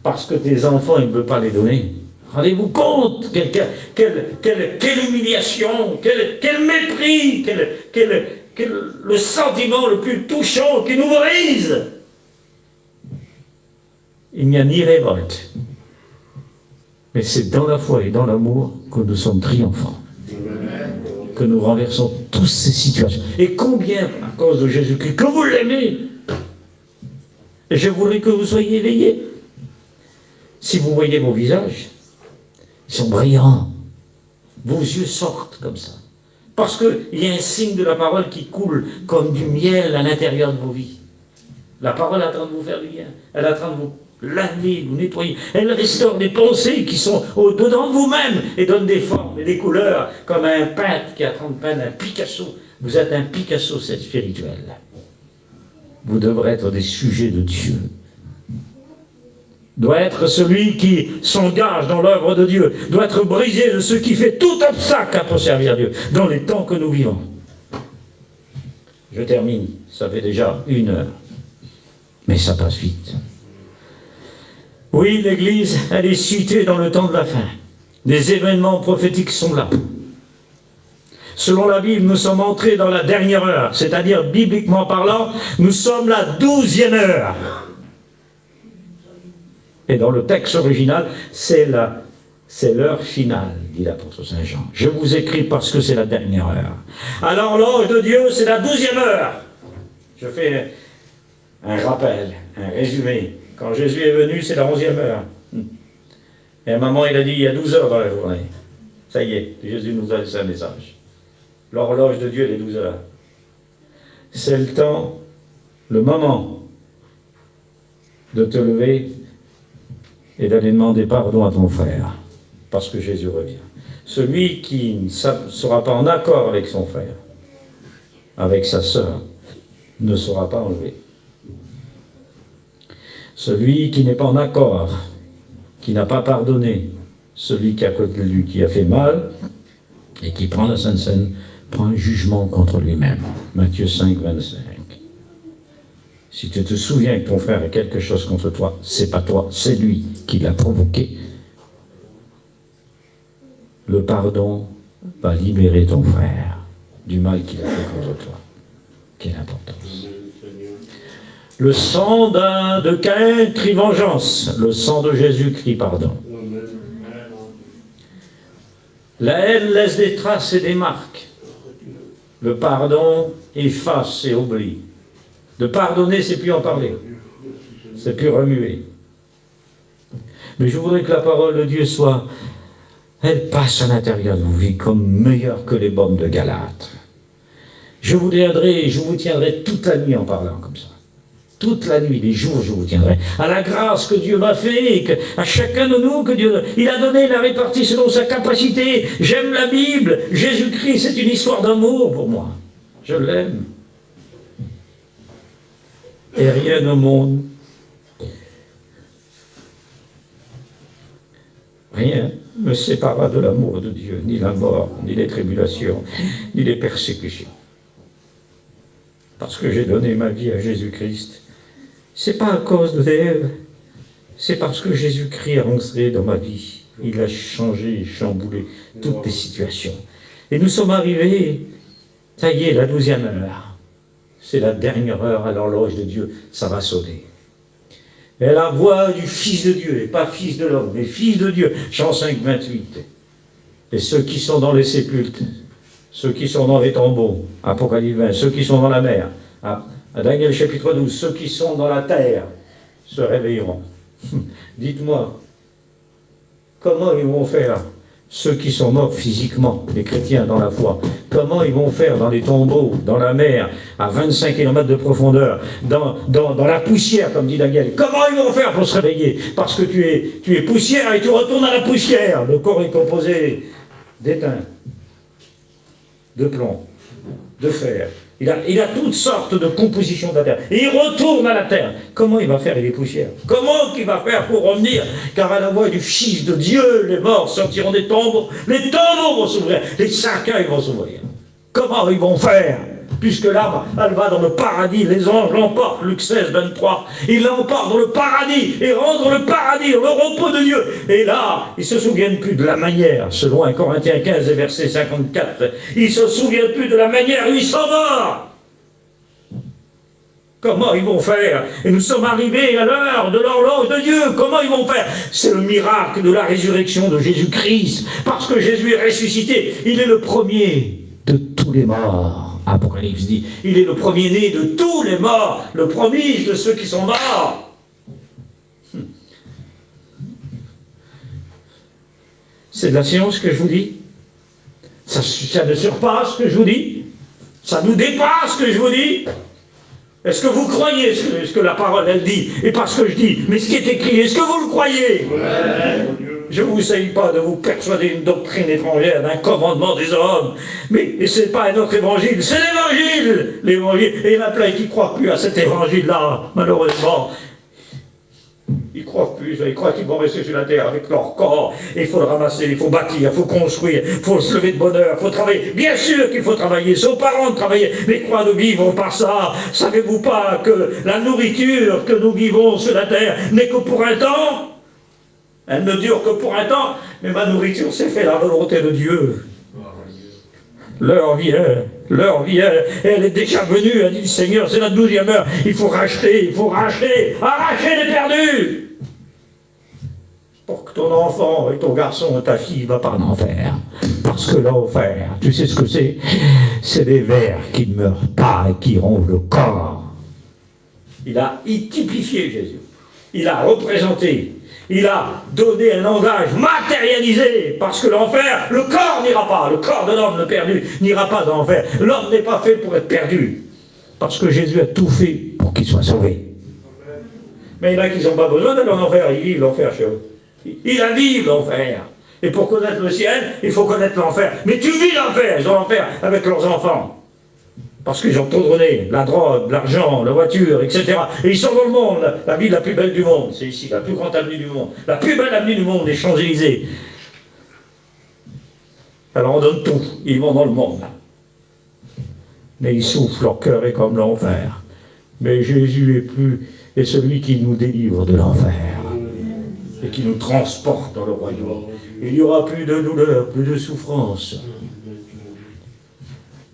parce que tes enfants, ils ne veulent pas les donner. Rendez-vous compte, quelle humiliation, quel mépris, le sentiment le plus touchant qui nous brise. Il n'y a ni révolte, mais c'est dans la foi et dans l'amour que nous sommes triomphants. Que nous renversons toutes ces situations. Et combien, à cause de Jésus-Christ, que vous l'aimez. Et je voudrais que vous soyez éveillés. Si vous voyez vos visages, ils sont brillants. Vos yeux sortent comme ça. Parce qu'il y a un signe de la parole qui coule comme du miel à l'intérieur de vos vies. La parole est en train de vous faire du bien. Elle est en train de vous laver, vous nettoyer. Elle restaure des pensées qui sont au-dedans de vous-même et donne des formes et des couleurs, comme un peintre qui est en train de peindre un Picasso. Vous êtes un Picasso spirituel. Vous devrez être des sujets de Dieu. Doit être celui qui s'engage dans l'œuvre de Dieu, doit être brisé de ce qui fait tout obstacle pour servir Dieu, dans les temps que nous vivons. Je termine, ça fait déjà 1 heure, mais ça passe vite. Oui, l'Église, elle est située dans le temps de la fin. Des événements prophétiques sont là. Selon la Bible, nous sommes entrés dans la dernière heure, c'est-à-dire, bibliquement parlant, nous sommes la 12e heure. Et dans le texte original, c'est l'heure finale, dit l'apôtre Saint Jean. Je vous écris parce que c'est la dernière heure. Alors l'ange de Dieu, c'est la 12e heure. Je fais un rappel, un résumé. Quand Jésus est venu, c'est la 11e heure. Et à un moment, il a dit, il y a 12 heures dans la journée. Ça y est, Jésus nous a laissé un message. L'horloge de Dieu, les 12 heures. C'est le temps, le moment de te lever et d'aller demander pardon à ton frère, parce que Jésus revient. Celui qui ne sera pas en accord avec son frère, avec sa sœur, ne sera pas enlevé. Celui qui n'est pas en accord, qui n'a pas pardonné, celui qui est à côté de lui, qui a fait mal, et qui prend la Sainte Seine, prend un jugement contre lui-même. Matthieu 5, 25. Si tu te souviens que ton frère a quelque chose contre toi, c'est pas toi, c'est lui qui l'a provoqué. Le pardon va libérer ton frère du mal qu'il a fait contre toi. Quelle importance. Le sang de Caïn crie vengeance, le sang de Jésus crie pardon. La haine laisse des traces et des marques. Le pardon efface et oublie. De pardonner, c'est plus en parler. C'est plus remuer. Mais je voudrais que la parole de Dieu soit, elle passe à l'intérieur de vos vies comme meilleure que les bombes de Galate. Je vous tiendrai toute la nuit en parlant comme ça. Toute la nuit, les jours, je vous tiendrai. À la grâce que Dieu m'a fait, et à chacun de nous, que Dieu il a donné la répartie selon sa capacité. J'aime la Bible. Jésus-Christ, c'est une histoire d'amour pour moi. Je l'aime. Et rien au monde Rien ne me séparera de l'amour de Dieu, ni la mort, ni les tribulations, ni les persécutions. Parce que j'ai donné ma vie à Jésus-Christ. C'est pas à cause d'Ève, c'est parce que Jésus-Christ est rentré dans ma vie. Il a changé et chamboulé toutes les situations. Et nous sommes arrivés, ça y est, la 12e heure. C'est la dernière heure à l'horloge de Dieu, ça va sonner. Et la voix du Fils de Dieu, et pas Fils de l'homme, mais Fils de Dieu, Jean 5, 28. Et ceux qui sont dans les sépulcres, ceux qui sont dans les tombeaux, Apocalypse 20, ceux qui sont dans la mer, à Daniel chapitre 12, ceux qui sont dans la terre se réveilleront. Dites-moi, comment ils vont faire, ceux qui sont morts physiquement, les chrétiens dans la foi, comment ils vont faire dans les tombeaux, dans la mer, à 25 km de profondeur, dans la poussière, comme dit Daniel, comment ils vont faire pour se réveiller? Parce que tu es poussière et tu retournes à la poussière. Le corps est composé d'étain, de plomb, de fer. Il a toutes sortes de compositions de la terre. Et il retourne à la terre. Comment il va faire? Il est poussière. Comment il va faire pour revenir? Car à la voix du Fils de Dieu, les morts sortiront des tombeaux. Les tombeaux vont s'ouvrir. Les cercueils vont s'ouvrir. Comment ils vont faire? Puisque l'âme, elle va dans le paradis. Les anges l'emportent. Luc 16, 23. Ils l'emportent dans le paradis. Et rentrent dans le paradis, dans le repos de Dieu. Et là, ils ne se souviennent plus de la manière, selon 1 Corinthiens 15, verset 54. Ils ne se souviennent plus de la manière où ils sont morts. Comment ils vont faire? Et nous sommes arrivés à l'heure de l'horloge de Dieu. Comment ils vont faire? C'est le miracle de la résurrection de Jésus-Christ. Parce que Jésus est ressuscité. Il est le premier de tous les morts. Apocalypse dit, il est le premier-né de tous les morts, le prodige de ceux qui sont morts. C'est de la science que je vous dis. Ça ne surpasse ce que je vous dis. Ça nous dépasse ce que je vous dis. Est-ce que vous croyez ce que la parole, elle dit? Et pas ce que je dis, mais ce qui est écrit, est-ce que vous le croyez? Ouais. Je ne vous essaye pas de vous persuader une doctrine étrangère, d'un commandement des hommes. Mais ce n'est pas un autre évangile, c'est l'évangile. L'évangile. Et il y en a plein qui ne croient plus à cet évangile-là, malheureusement. Ils ne croient plus, ils croient qu'ils vont rester sur la terre avec leur corps. Et il faut le ramasser, il faut bâtir, il faut construire, il faut se lever de bonheur, il faut travailler. Bien sûr qu'il faut travailler, c'est aux parents de travailler, mais quoi, nous vivons par ça. Savez-vous pas que la nourriture que nous vivons sur la terre n'est que pour un temps? Elle ne dure que pour un temps, mais ma nourriture, c'est fait la volonté de Dieu. L'heure vient, elle est déjà venue, a dit le Seigneur, c'est la 12e heure. Il faut racheter, arracher les perdus. Pour que ton enfant et ton garçon et ta fille ne va pas en enfer. Parce que l'enfer, tu sais ce que c'est? C'est des vers qui ne meurent pas et qui rongent le corps. Il a typifié Jésus. Il a représenté. Il a donné un langage matérialisé, parce que l'enfer, le corps n'ira pas, le corps de l'homme le perdu n'ira pas dans l'enfer. L'homme n'est pas fait pour être perdu, parce que Jésus a tout fait pour qu'il soit sauvé. Mais il y en a qui n'ont pas besoin d'aller en enfer, ils vivent l'enfer chez eux. Ils la vivent l'enfer. Et pour connaître le ciel, il faut connaître l'enfer. Mais tu vis l'enfer, ils ont l'enfer avec leurs enfants. Parce qu'ils ont trop donné, la drogue, l'argent, la voiture, etc. Et ils sont dans le monde, la ville la plus belle du monde. C'est ici, la plus grande avenue du monde. La plus belle avenue du monde, les Champs-Élysées. Alors on donne tout, ils vont dans le monde. Mais ils souffrent, leur cœur est comme l'enfer. Mais Jésus est celui qui nous délivre de l'enfer. Et qui nous transporte dans le royaume. Il n'y aura plus de douleur, plus de souffrance.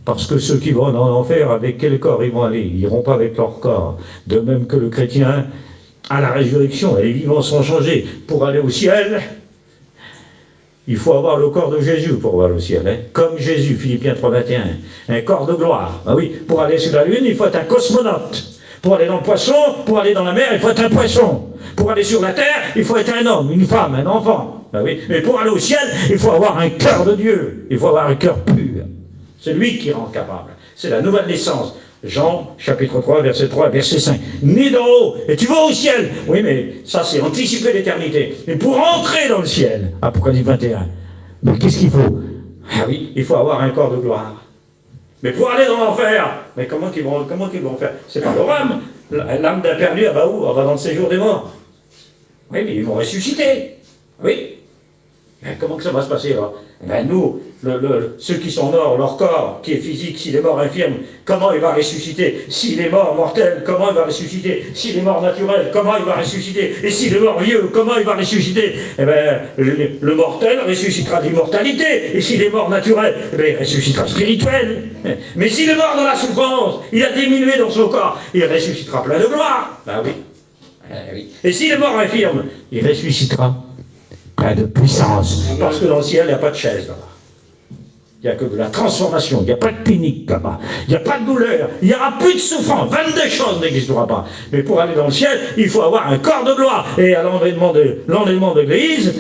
Parce que ceux qui vont dans l'enfer, avec quel corps ils vont aller? Ils n'iront pas avec leur corps. De même que le chrétien, à la résurrection, les vivants sont changés. Pour aller au ciel, il faut avoir le corps de Jésus pour aller au ciel. Hein? Comme Jésus, Philippiens 3,21. Un corps de gloire. Ah oui, pour aller sur la lune, il faut être un cosmonaute. Pour aller dans le poisson, pour aller dans la mer, il faut être un poisson. Pour aller sur la terre, il faut être un homme, une femme, un enfant. Ah oui. Mais pour aller au ciel, il faut avoir un cœur de Dieu. Il faut avoir un cœur pur. C'est lui qui rend capable. C'est la nouvelle naissance. Jean, chapitre 3, verset 3, verset 5. Né d'en haut, et tu vas au ciel. Oui, mais ça, c'est anticiper l'éternité. Mais pour entrer dans le ciel, Apocalypse 21, mais qu'est-ce qu'il faut? Ah oui, il faut avoir un corps de gloire. Mais pour aller dans l'enfer, mais comment qu'ils vont faire? C'est pas l'homme. L'âme d'un perdu, elle va où? Elle va dans le séjour des morts. Oui, mais ils vont ressusciter. Oui. Mais comment que ça va se passer là? Ben nous, ceux qui sont morts, leur corps qui est physique, s'il est mort infirme, comment il va ressusciter? S'il est mort mortel, comment il va ressusciter? S'il est mort naturel, comment il va ressusciter? Et s'il est mort vieux, comment il va ressusciter? Eh ben, le mortel ressuscitera d'immortalité. Et s'il est mort naturel, eh ben, il ressuscitera spirituel. Mais s'il est mort dans la souffrance, il a diminué dans son corps, il ressuscitera plein de gloire. Ben oui. Oui. Et s'il est mort infirme, il ressuscitera plein de puissance. Parce que dans le ciel, il n'y a pas de chaise là-bas. Il n'y a que de la transformation, il n'y a pas de punique là-bas, il n'y a pas de douleur, il n'y aura plus de souffrance, 22 choses n'existera pas. Mais pour aller dans le ciel, il faut avoir un corps de gloire. Et à l'enlèvement de l'Église,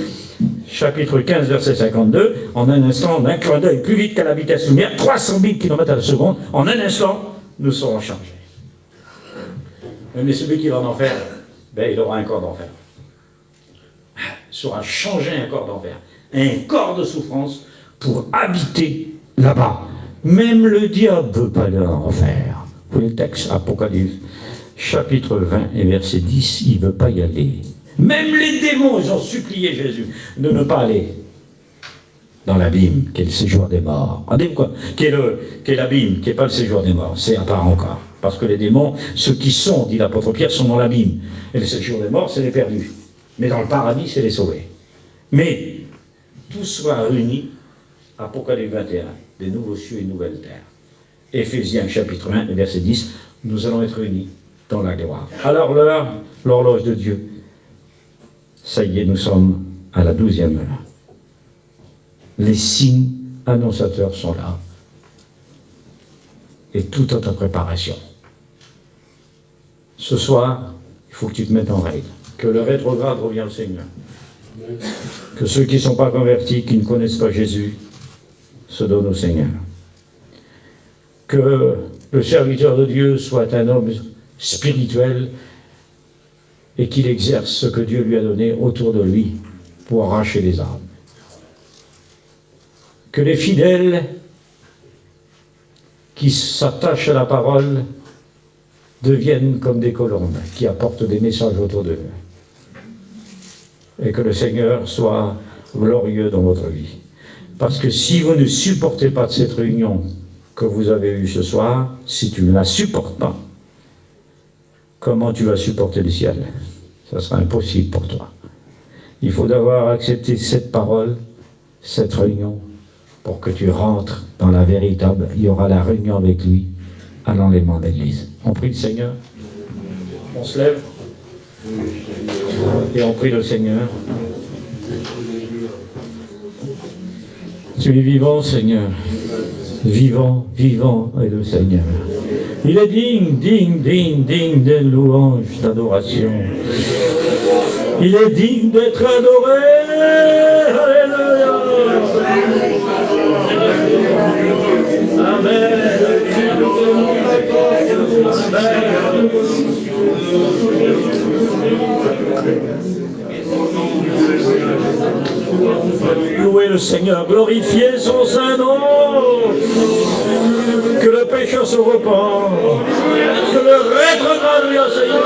chapitre 15, verset 52, en un instant, en un clin d'œil, plus vite qu'à la vitesse lumière, 300 000 km à la seconde, en un instant, nous serons changés. Mais celui qui va en enfer, ben, il aura un corps d'enfer. Il sera changé un corps d'enfer, un corps de souffrance pour habiter là-bas. Même le diable ne peut pas aller en enfer. Vous voyez le texte, Apocalypse, chapitre 20 et verset 10, il ne veut pas y aller. Même les démons, ils ont supplié Jésus de ne pas aller dans l'abîme, qui est le séjour des morts. Regardez quoi, qui est l'abîme, qui n'est pas le séjour des morts, c'est à part encore. Parce que les démons, ceux qui sont, dit l'apôtre Pierre, sont dans l'abîme. Et le séjour des morts, c'est les perdus. Mais dans le paradis, c'est les sauvés. Mais tout sera réuni, Apocalypse 21, des nouveaux cieux et nouvelles terres. Éphésiens chapitre 1, verset 10, nous allons être réunis dans la gloire. Alors l'horloge de Dieu, ça y est, nous sommes à la 12e heure. Les signes annonciateurs sont là. Et tout est en préparation. Ce soir, il faut que tu te mettes en règle. Que le rétrograde revient au Seigneur. Que ceux qui ne sont pas convertis, qui ne connaissent pas Jésus, se donnent au Seigneur. Que le serviteur de Dieu soit un homme spirituel et qu'il exerce ce que Dieu lui a donné autour de lui pour arracher les âmes. Que les fidèles qui s'attachent à la parole deviennent comme des colombes qui apportent des messages autour d'eux. Et que le Seigneur soit glorieux dans votre vie. Parce que si vous ne supportez pas de cette réunion que vous avez eue ce soir, si tu ne la supportes pas, comment tu vas supporter le ciel? Ça sera impossible pour toi. Il faut d'abord accepter cette parole, cette réunion, pour que tu rentres dans la véritable. Il y aura la réunion avec lui à l'enlèvement de l'Église. On prie le Seigneur. On se lève. Et on prie le Seigneur. Tu es vivant, Seigneur. Vivant, vivant est le Seigneur. Il est digne de louange, d'adoration. Il est digne d'être adoré. Alléluia. Amen. Louez le Seigneur, glorifiez son saint nom. Que le pécheur se repent, que le rétrograde lui au Seigneur.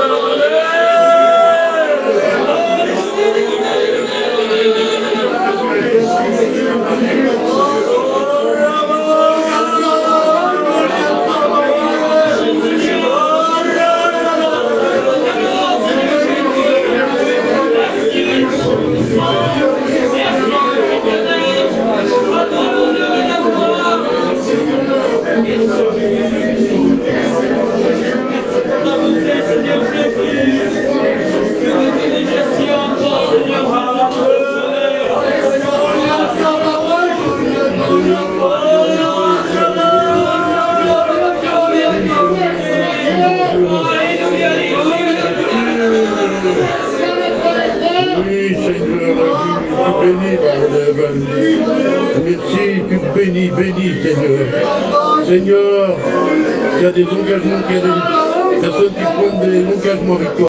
Merci, tu bénis, Seigneur. Seigneur, il y a des engagements, il y a des personnes qui prennent des engagements avec toi.